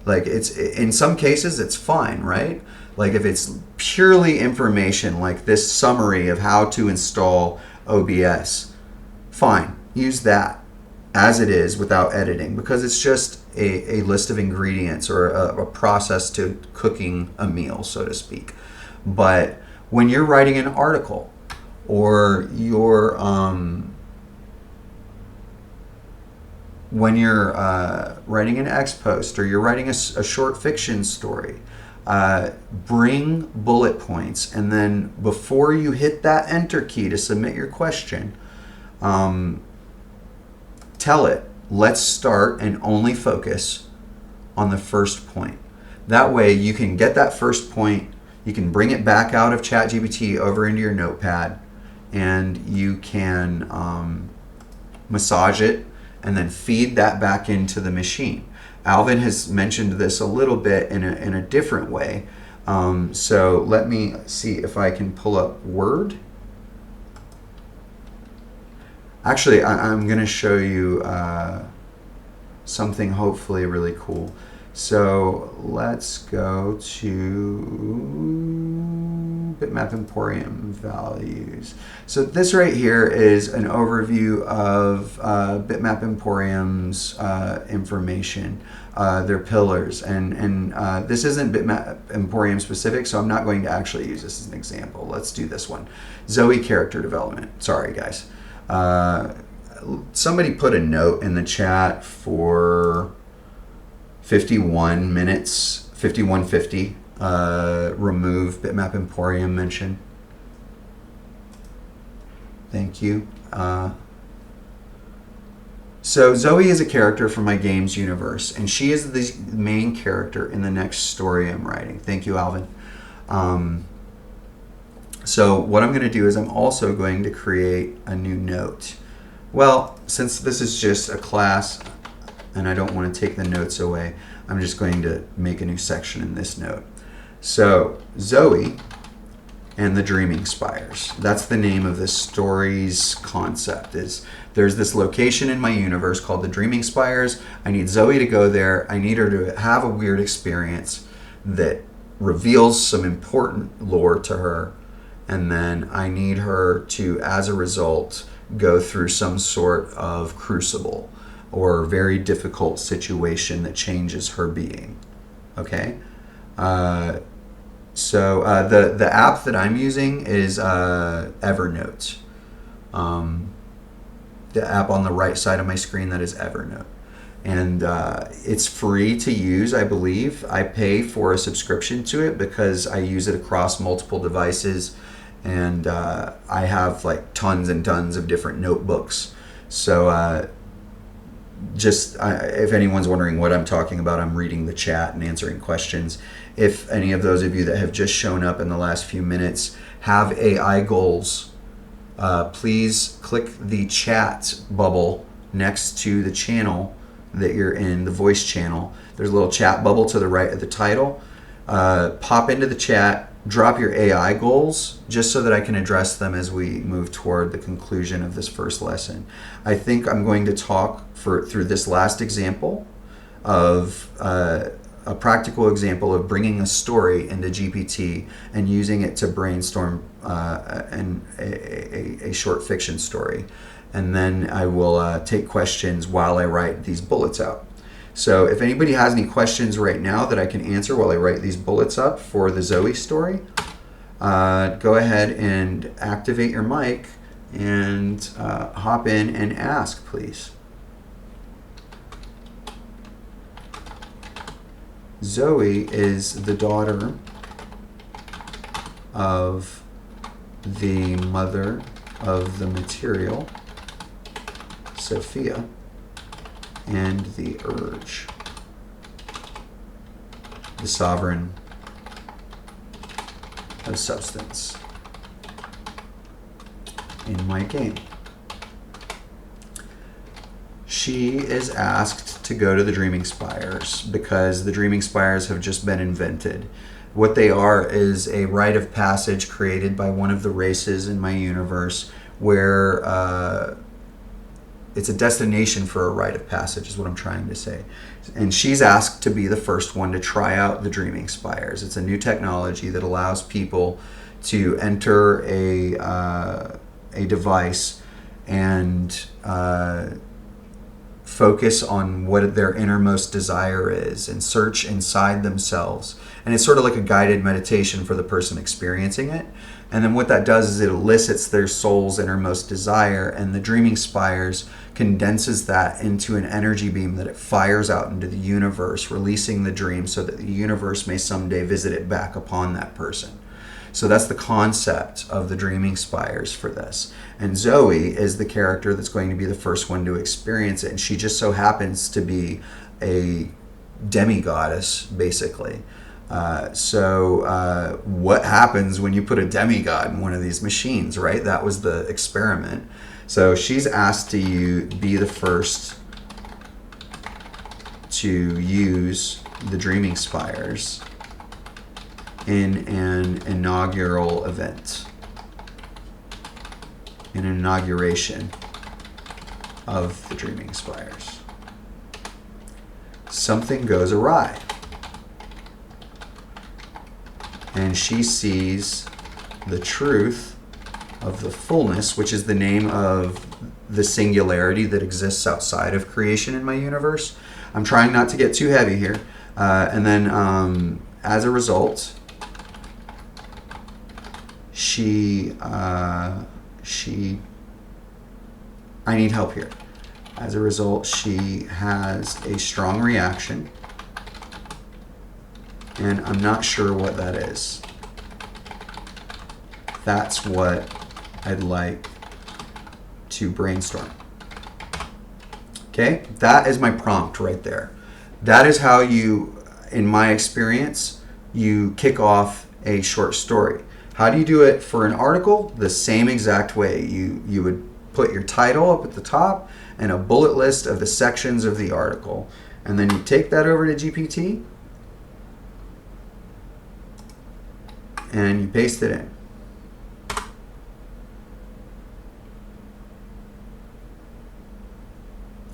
Like, it's in some cases it's fine, right? Like if it's purely information, like this summary of how to install OBS, fine, use that as it is without editing, because it's just a list of ingredients or a process to cooking a meal, so to speak. But when you're writing an article, or when you're writing an X post, or you're writing a short fiction story, bring bullet points, and then before you hit that enter key to submit your question, tell it, let's start and only focus on the first point. That way you can get that first point, you can bring it back out of ChatGPT over into your notepad, and you can massage it and then feed that back into the machine. Alvin has mentioned this a little bit in a different way. So let me see if I can pull up Word. Actually, I'm going to show you something hopefully really cool. So let's go to Bitmap Emporium values. So this right here is an overview of Bitmap Emporium's information, their pillars. And this isn't Bitmap Emporium specific, so I'm not going to actually use this as an example. Let's do this one. Zoe character development. Sorry, guys. Somebody put a note in the chat for 51 minutes, 5150, remove Bitmap Emporium mention. Thank you. So Zoe is a character from my games universe, and she is the main character in the next story I'm writing. Thank you, Alvin. So what I'm going to do is I'm also going to create a new note. Well, since this is just a class and I don't want to take the notes away, I'm just going to make a new section in this note. So Zoe and the Dreaming Spires. That's the name of this story's concept. Is there's this location in my universe called the Dreaming Spires. I need Zoe to go there. I need her to have a weird experience that reveals some important lore to her. And then I need her to, as a result, go through some sort of crucible or very difficult situation that changes her being. Okay? So the app that I'm using is Evernote. The app on the right side of my screen, that is Evernote. And it's free to use, I believe. I pay for a subscription to it because I use it across multiple devices. And I have like tons and tons of different notebooks. So if anyone's wondering what I'm talking about, I'm reading the chat and answering questions. If any of those of you that have just shown up in the last few minutes have AI goals, please click the chat bubble next to the channel that you're in, the voice channel. There's a little chat bubble to the right of the title. Pop into the chat, drop your AI goals, just so that I can address them as we move toward the conclusion of this first lesson. I think I'm going to talk through this last example of a practical example of bringing a story into GPT and using it to brainstorm a short fiction story. And then I will take questions while I write these bullets out. So if anybody has any questions right now that I can answer while I write these bullets up for the Zoe story, go ahead and activate your mic and hop in and ask, please. Zoe is the daughter of the mother of the material, Sophia, and the urge, the sovereign of substance in my game. She is asked to go to the Dreaming Spires because the Dreaming Spires have just been invented. What they are is a rite of passage created by one of the races in my universe where it's a destination for a rite of passage is what I'm trying to say. And she's asked to be the first one to try out the Dreaming Spires. It's a new technology that allows people to enter a device and focus on what their innermost desire is and search inside themselves. And it's sort of like a guided meditation for the person experiencing it. And then what that does is it elicits their soul's innermost desire, and the Dreaming Spires condenses that into an energy beam that it fires out into the universe, releasing the dream so that the universe may someday visit it back upon that person. So that's the concept of the Dreaming Spires for this. And Zoe is the character that's going to be the first one to experience it, and she just so happens to be a demigoddess, basically. So what happens when you put a demigod in one of these machines, right? That was the experiment. So she's asked to be the first to use the Dreaming Spires in an inaugural event, an inauguration of the Dreaming Spires. Something goes awry, and she sees the truth of the fullness, which is the name of the singularity that exists outside of creation in my universe. I'm trying not to get too heavy here. And then as a result, I need help here. As a result, she has a strong reaction, and I'm not sure what that is. That's what I'd like to brainstorm. Okay, that is my prompt right there. That is how you, in my experience, you kick off a short story. How do you do it for an article? The same exact way. You would put your title up at the top and a bullet list of the sections of the article. And then you take that over to GPT and you paste it in.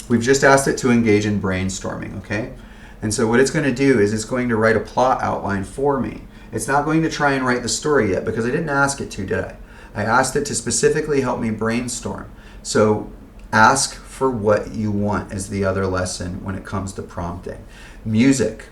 We've just asked it to engage in brainstorming, okay? And so what it's going to do is it's going to write a plot outline for me. It's not going to try and write the story yet because I didn't ask it to, did I? I asked it to specifically help me brainstorm. So ask for what you want as the other lesson when it comes to prompting. Music,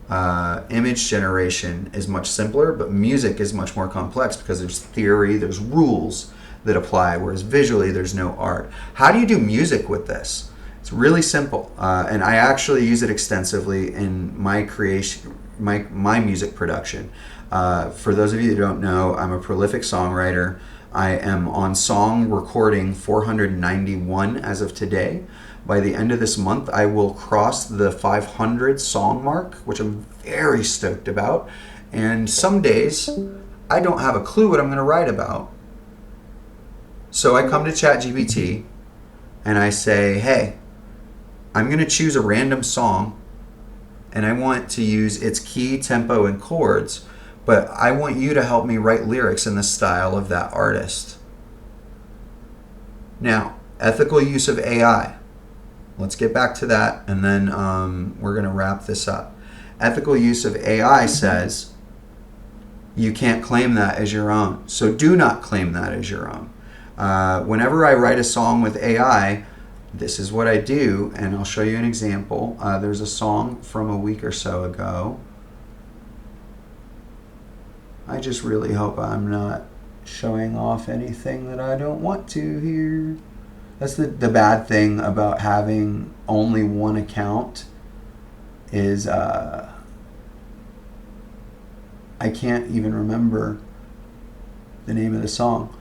image generation is much simpler, but music is much more complex because there's theory, there's rules that apply, whereas visually there's no art. How do you do music with this? It's really simple, and I actually use it extensively in my creation, my music production. For those of you who don't know, I'm a prolific songwriter. I am on song recording 491 as of today. By the end of this month, I will cross the 500 song mark, which I'm very stoked about. And some days, I don't have a clue what I'm going to write about. So I come to ChatGPT and I say, hey, I'm going to choose a random song and I want to use its key, tempo, and chords, but I want you to help me write lyrics in the style of that artist. Now, ethical use of AI. Let's get back to that, and then we're going to wrap this up. Ethical use of AI says you can't claim that as your own, so do not claim that as your own. Whenever I write a song with AI, this is what I do, and I'll show you an example. There's a song from a week or so ago. I just really hope I'm not showing off anything that I don't want to here. That's the bad thing about having only one account is I can't even remember the name of the song.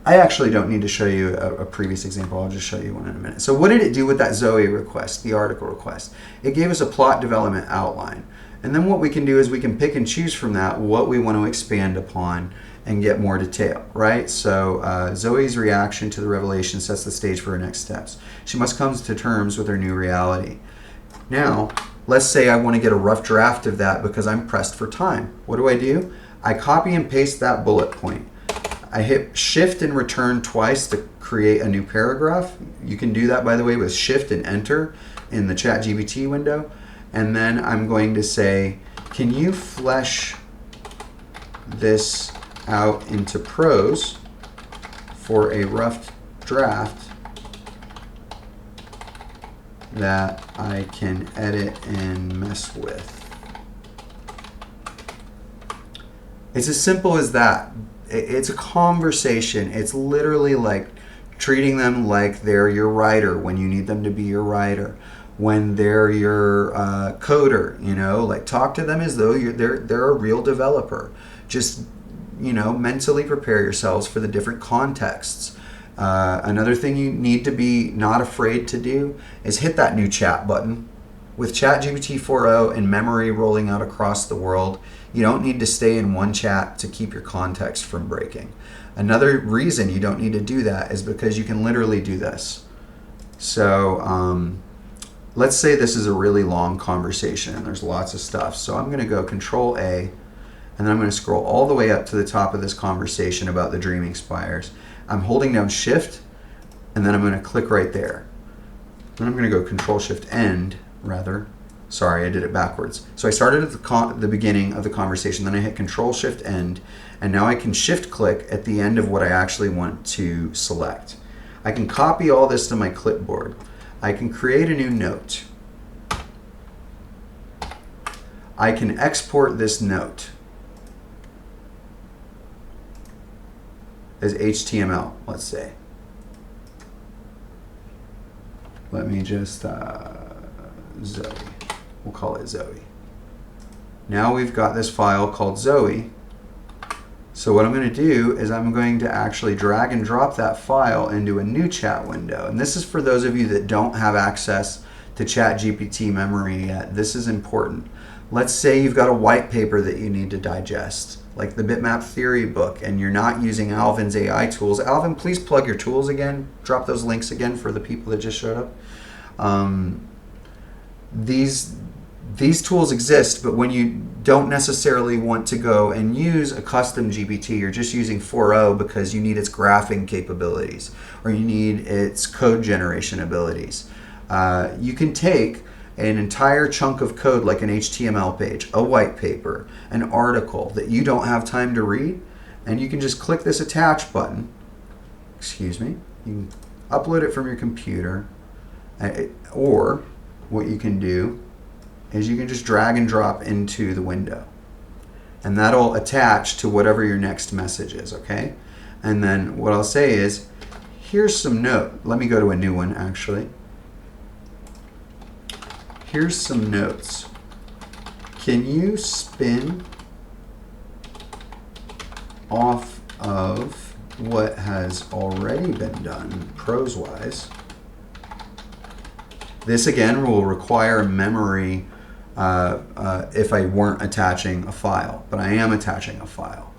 I actually don't need to show you a previous example. I'll just show you one in a minute. So what did it do with that Zoe request, the article request? It gave us a plot development outline. And then what we can do is we can pick and choose from that what we want to expand upon and get more detail, right? So Zoe's reaction to the revelation sets the stage for her next steps. She must come to terms with her new reality. Now, let's say I want to get a rough draft of that because I'm pressed for time. What do? I copy and paste that bullet point. I hit shift and return twice to create a new paragraph. You can do that, by the way, with shift and enter in the ChatGPT window. And then I'm going to say, can you flesh this out into prose for a rough draft that I can edit and mess with? It's as simple as that. It's a conversation. It's literally like treating them like they're your writer when you need them to be your writer. When they're your coder, you know, like talk to them as though they're a real developer. Just, you know, mentally prepare yourselves for the different contexts. Another thing you need to be not afraid to do is hit that new chat button. With ChatGPT 4.0 and memory rolling out across the world, you don't need to stay in one chat to keep your context from breaking. Another reason you don't need to do that is because you can literally do this. So let's say this is a really long conversation and there's lots of stuff. So I'm going to go Control A, and then I'm going to scroll all the way up to the top of this conversation about the Dreaming Spires. I'm holding down Shift, and then I'm going to click right there. Then I'm going to go Control Shift End, rather. Sorry, I did it backwards. So I started at the beginning of the conversation, then I hit Control Shift End, and now I can shift click at the end of what I actually want to select. I can copy all this to my clipboard. I can create a new note. I can export this note as HTML, let's say. Let me just, Zoe. We'll call it Zoe. Now we've got this file called Zoe. So what I'm going to do is I'm going to actually drag and drop that file into a new chat window. And this is for those of you that don't have access to ChatGPT memory yet. This is important. Let's say you've got a white paper that you need to digest, like the Bitmap theory book, and you're not using Alvin's AI tools. Alvin, please plug your tools again. Drop those links again for the people that just showed up. These tools exist, but when you don't necessarily want to go and use a custom GPT, you're just using 4.0 because you need its graphing capabilities or you need its code generation abilities. You can take an entire chunk of code like an HTML page, a white paper, an article that you don't have time to read, and you can just click this attach button. Excuse me. You can upload it from your computer, or what you can do is you can just drag and drop into the window, and that'll attach to whatever your next message is, okay? And then what I'll say is, here's some note. Let me go to a new one, actually. Here's some notes. Can you spin off of what has already been done prose-wise? This again will require memory if I weren't attaching a file, but I am attaching a file.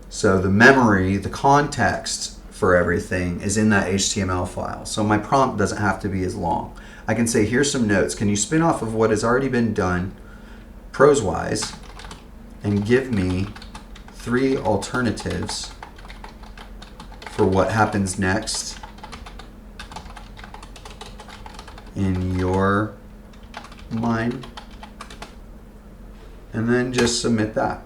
So the memory, the context for everything is in that HTML file. So my prompt doesn't have to be as long. I can say, here's some notes. Can you spin off of what has already been done prose-wise and give me 3 alternatives for what happens next in your mind? And then just submit that.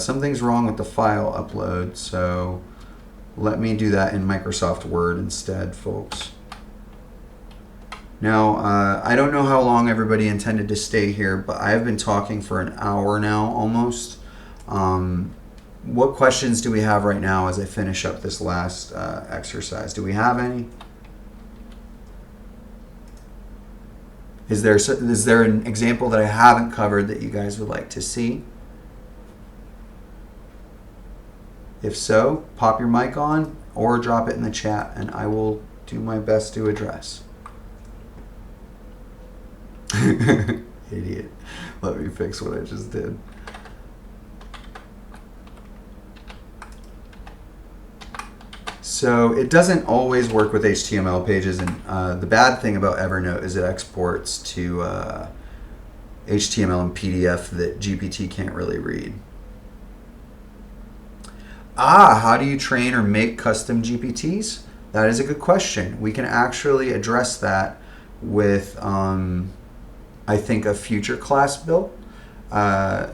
Something's wrong with the file upload, so let me do that in Microsoft Word instead, folks. Now, I don't know how long everybody intended to stay here, but I've been talking for an hour now, almost. What questions do we have right now as I finish up this last exercise? Do we have any? Is there an example that I haven't covered that you guys would like to see? If so, pop your mic on or drop it in the chat and I will do my best to address. Idiot. Let me fix what I just did. So it doesn't always work with HTML pages, and the bad thing about Evernote is it exports to HTML and PDF that GPT can't really read. How do you train or make custom GPTs? That is a good question. We can actually address that with, I think, a future class build. I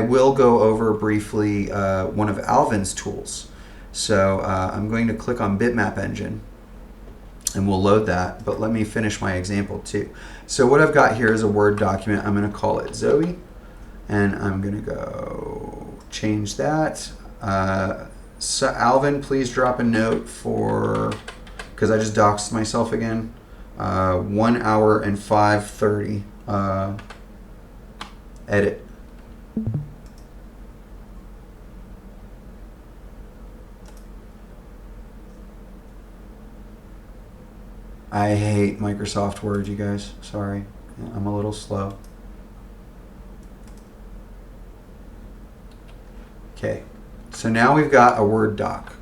will go over briefly one of Alvin's tools. So I'm going to click on Bitmap engine and we'll load that, but let me finish my example too. So what I've got here is a Word document. I'm going to call it Zoe, and I'm going to go change that. So Alvin, please drop a note for, because I just doxed myself again, 1 hour and 5:30 edit. I hate Microsoft Word, you guys. Sorry. I'm a little slow. Okay. So now we've got a Word doc.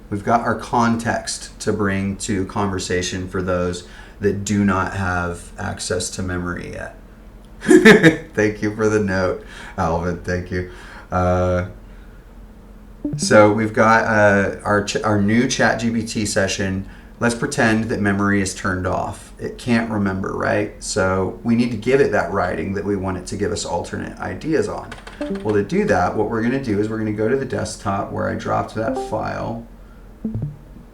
We've got our context to bring to conversation for those that do not have access to memory yet. Thank you for the note, Alvin. Thank you. So we've got our new ChatGPT session. Let's pretend that memory is turned off. It can't remember, right? So we need to give it that writing that we want it to give us alternate ideas on. Well, to do that, what we're going to do is we're going to go to the desktop where I dropped that file.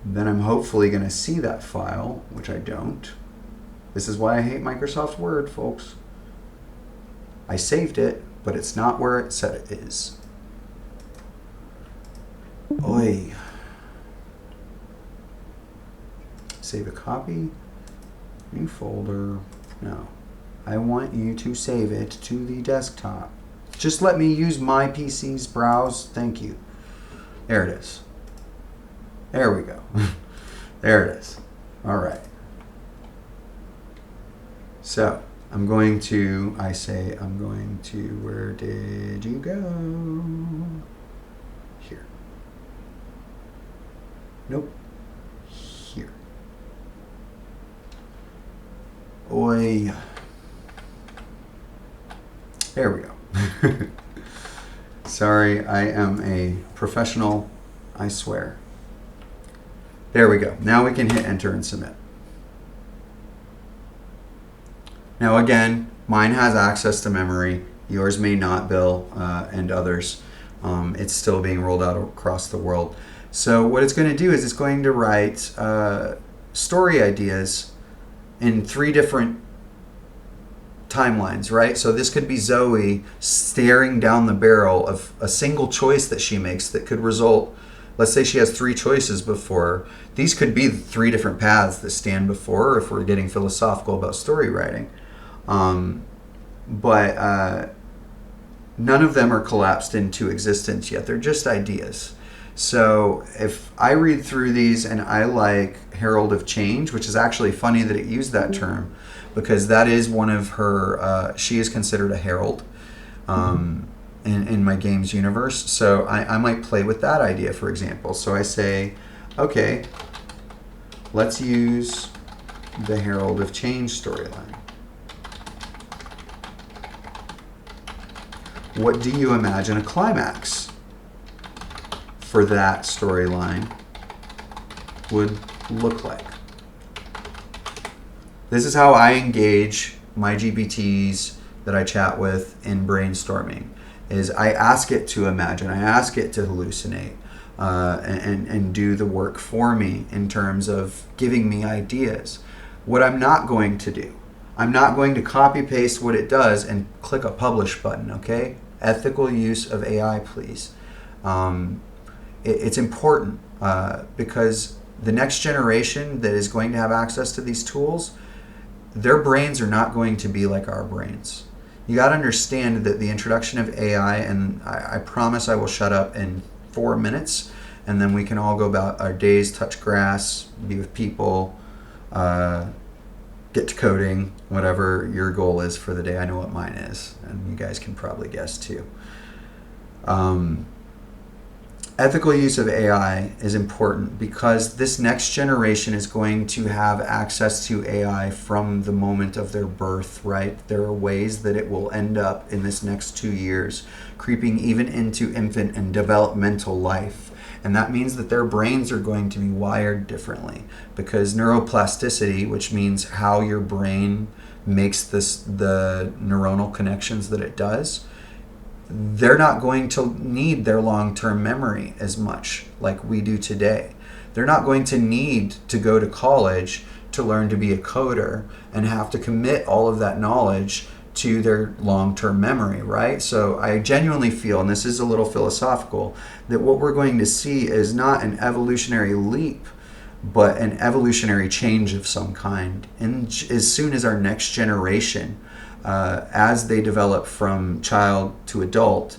Then I'm hopefully going to see that file, which I don't. This is why I hate Microsoft Word, folks. I saved it, but it's not where it said it is. Oi. Save a copy. New folder. No. I want you to save it to the desktop. Just let me use my PC's browse. Thank you. There it is. There we go. There it is. All right. So I'm going to, where did you go? Here. Nope. Here. Oi. There we go. Sorry, I am a professional, I swear. There we go. Now we can hit enter and submit. Now again, mine has access to memory. Yours may not, Bill, and others. It's still being rolled out across the world. So what it's going to do is it's going to write story ideas in 3 different timelines, right? So this could be Zoe staring down the barrel of a single choice that she makes that could result, let's say she has 3 choices before her. These could be the 3 different paths that stand before her if we're getting philosophical about story writing. But none of them are collapsed into existence yet. They're just ideas. So if I read through these and I like Herald of Change, which is actually funny that it used that term, because that is one of her, she is considered a herald in my game's universe. So I might play with that idea, for example. So I say, okay, let's use the Herald of Change storyline. What do you imagine a climax for that storyline would look like? This is how I engage my GPTs that I chat with in brainstorming. Is I ask it to imagine, I ask it to hallucinate, and do the work for me in terms of giving me ideas. What I'm not going to do, I'm not going to copy paste what it does and click a publish button, okay? Ethical use of AI, please. It's important because the next generation that is going to have access to these tools, their brains are not going to be like our brains. You got to understand that the introduction of AI, and I promise I will shut up in 4 minutes, and then we can all go about our days, touch grass, be with people, get to coding, whatever your goal is for the day. I know what mine is, and you guys can probably guess too. ethical use of AI is important because this next generation is going to have access to AI from the moment of their birth, right? There are ways that it will end up in this next 2 years, creeping even into infant and developmental life. And that means that their brains are going to be wired differently because neuroplasticity, which means how your brain makes the neuronal connections that it does, they're not going to need their long-term memory as much like we do today. They're not going to need to go to college to learn to be a coder and have to commit all of that knowledge to their long-term memory, right? So I genuinely feel, and this is a little philosophical, that what we're going to see is not an evolutionary leap, but an evolutionary change of some kind. And as soon as our next generation, as they develop from child to adult,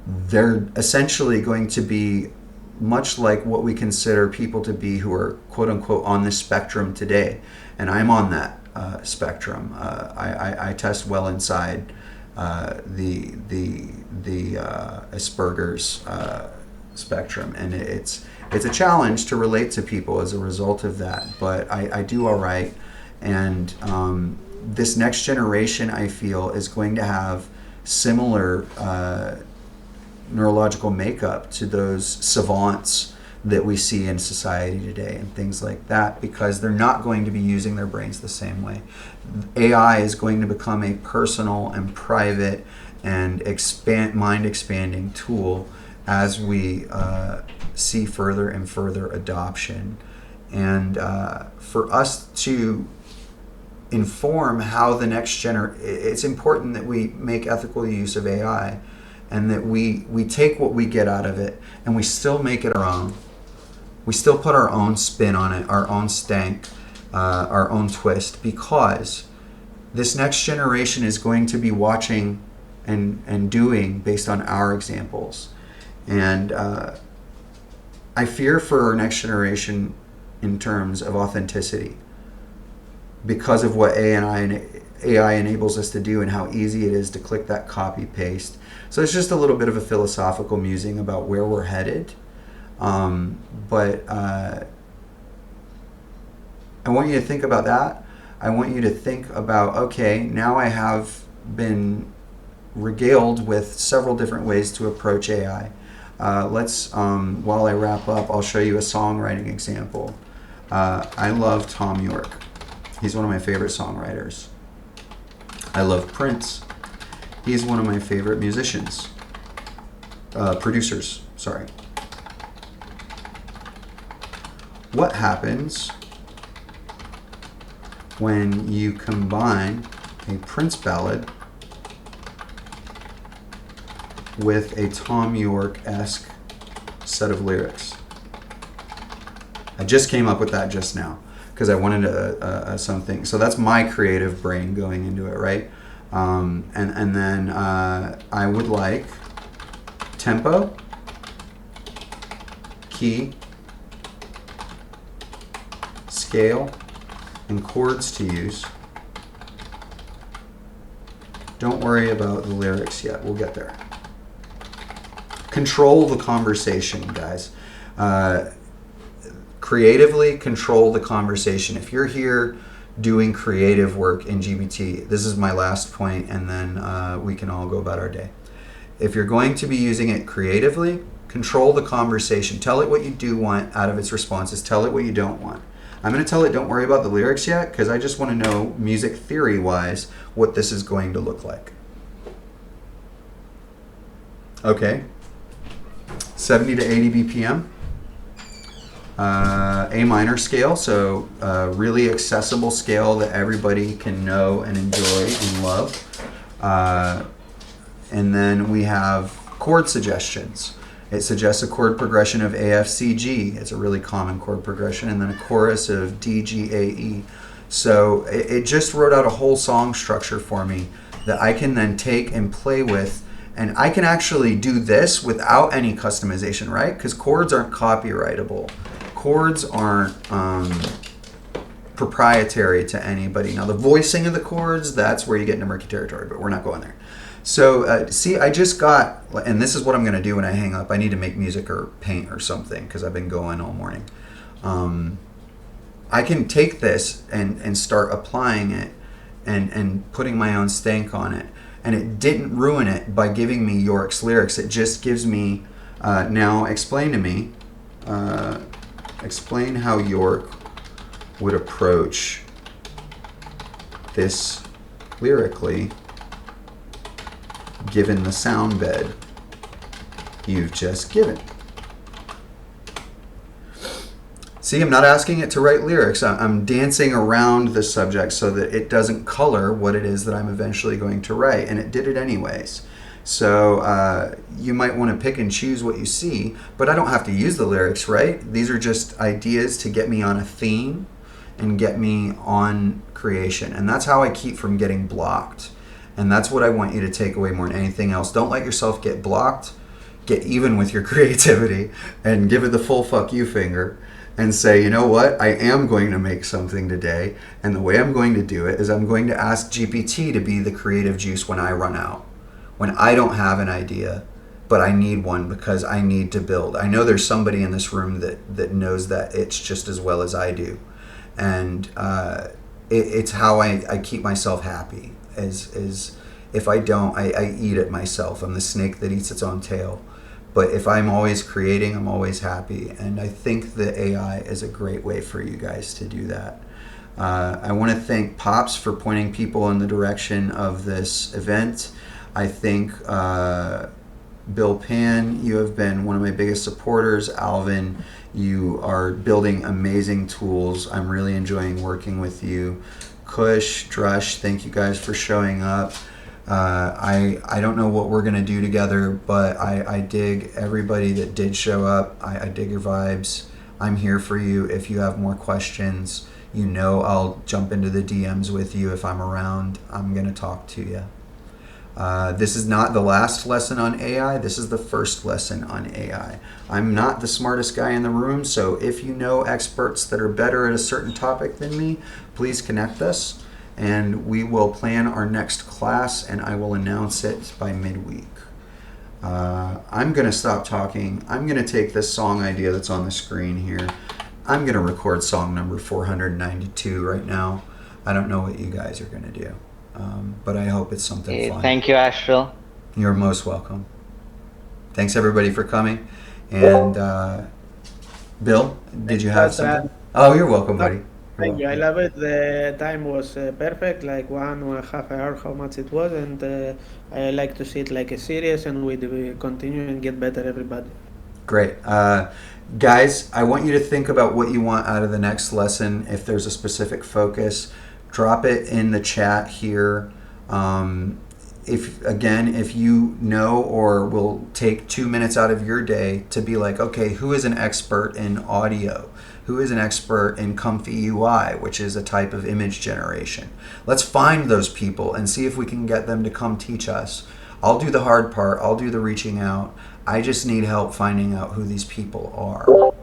they're essentially going to be much like what we consider people to be who are quote unquote on the spectrum today. And I'm on that spectrum. I test well inside the Asperger's spectrum, and it's a challenge to relate to people as a result of that. But I do all right, and this next generation, I feel, is going to have similar neurological makeup to those savants that we see in society today and things like that, because they're not going to be using their brains the same way. AI is going to become a personal and private and mind expanding tool as we see further and further adoption. And for us to inform how the next it's important that we make ethical use of AI and that we take what we get out of it and we still make it our own. We still put our own spin on it, our own stank, our own twist, because this next generation is going to be watching and doing based on our examples. And I fear for our next generation in terms of authenticity, because of what AI enables us to do and how easy it is to click that copy paste. So it's just a little bit of a philosophical musing about where we're headed. But I want you to think about that. I want you to think about, okay, now I have been regaled with several different ways to approach AI. Let's, while I wrap up, I'll show you a songwriting example. I love Tom York. He's one of my favorite songwriters. I love Prince. He's one of my favorite musicians. Producers, sorry. What happens when you combine a Prince ballad with a Tom York-esque set of lyrics? I just came up with that just now because I wanted something. So that's my creative brain going into it, right? And then I would like tempo, key, scale, and chords to use. Don't worry about the lyrics yet. We'll get there. Control the conversation, guys. Creatively control the conversation. If you're here doing creative work in GPT, this is my last point, and then we can all go about our day. If you're going to be using it creatively, control the conversation. Tell it what you do want out of its responses. Tell it what you don't want. I'm going to tell it don't worry about the lyrics yet, because I just want to know music theory-wise what this is going to look like. Okay. 70 to 80 BPM. A minor scale, so really accessible scale that everybody can know and enjoy and love. And then we have chord suggestions. It suggests a chord progression of A, F, C, G. It's a really common chord progression, and then a chorus of D, G, A, E. So it just wrote out a whole song structure for me that I can then take and play with. And I can actually do this without any customization, right? Because chords aren't copyrightable. Chords aren't proprietary to anybody. Now, the voicing of the chords, that's where you get into murky territory, but we're not going there. So see, I just got, and this is what I'm going to do when I hang up. I need to make music or paint or something because I've been going all morning. I can take this and start applying it and putting my own stank on it. And it didn't ruin it by giving me York's lyrics. It just gives me, now explain to me, explain how York would approach this lyrically given the sound bed you've just given. See, I'm not asking it to write lyrics. I'm dancing around the subject so that it doesn't color what it is that I'm eventually going to write, and it did it anyways. So you might want to pick and choose what you see, but I don't have to use the lyrics, right? These are just ideas to get me on a theme and get me on creation. And that's how I keep from getting blocked. And that's what I want you to take away more than anything else. Don't let yourself get blocked. Get even with your creativity and give it the full fuck you finger and say, you know what? I am going to make something today. And the way I'm going to do it is I'm going to ask GPT to be the creative juice when I run out. When I don't have an idea, but I need one because I need to build. I know there's somebody in this room that knows that it's just as well as I do. And it's how I keep myself happy. Is if I don't, I eat it myself. I'm the snake that eats its own tail. But if I'm always creating, I'm always happy. And I think the AI is a great way for you guys to do that. I want to thank Pops for pointing people in the direction of this event. I think Bill Pan, you have been one of my biggest supporters. Alvin, you are building amazing tools. I'm really enjoying working with you. Kush, Drush, thank you guys for showing up. I don't know what we're going to do together, but I dig everybody that did show up. I dig your vibes. I'm here for you. If you have more questions, you know I'll jump into the DMs with you if I'm around. I'm going to talk to you. This is not the last lesson on AI. This is the first lesson on AI. I'm not the smartest guy in the room, so if you know experts that are better at a certain topic than me, please connect us, and we will plan our next class, and I will announce it by midweek. I'm going to stop talking. I'm going to take this song idea that's on the screen here. I'm going to record song number 492 right now. I don't know what you guys are going to do. But I hope it's something fun.
Thank you, Astral.
You're most welcome. Thanks everybody for coming. And Bill, did you have something? Oh, you're welcome, buddy.
Thank you. I love it. The time was perfect, like 1.5 hour, how much it was, and I like to see it like a series, and we continue and get better, everybody.
Great. Guys, I want you to think about what you want out of the next lesson. If there's a specific focus, drop it in the chat here. If you know or will take 2 minutes out of your day to be like, okay, who is an expert in audio? Who is an expert in Comfy UI, which is a type of image generation? Let's find those people and see if we can get them to come teach us. I'll do the hard part. I'll do the reaching out. I just need help finding out who these people are.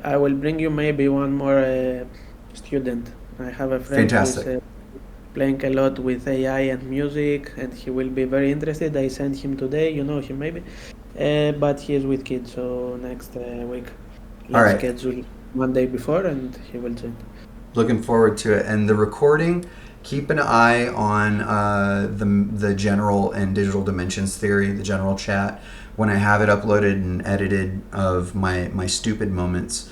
I will bring you maybe one more student. I have a friend who's playing a lot with AI and music, and he will be very interested. I sent him today, you know him maybe, but he is with kids, so next week let's schedule one day before and he will join.
Looking forward to it. And the recording, keep an eye on the general and digital dimensions theory, the general chat. When I have it uploaded and edited of my stupid moments,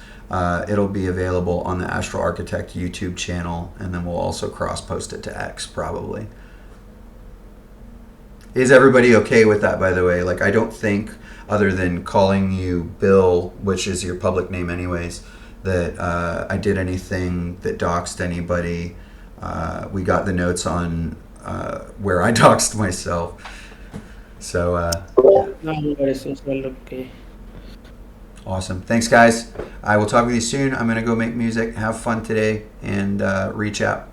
it'll be available on the Astral Architect YouTube channel, and then we'll also cross-post it to X probably. Is everybody okay with that, by the way? Like, I don't think, other than calling you Bill, which is your public name anyways, that I did anything that doxed anybody. We got the notes on where I doxed myself. So, yeah.
No worries, it's all okay.
Awesome. Thanks, guys. I will talk with you soon. I'm going to go make music. Have fun today and reach out.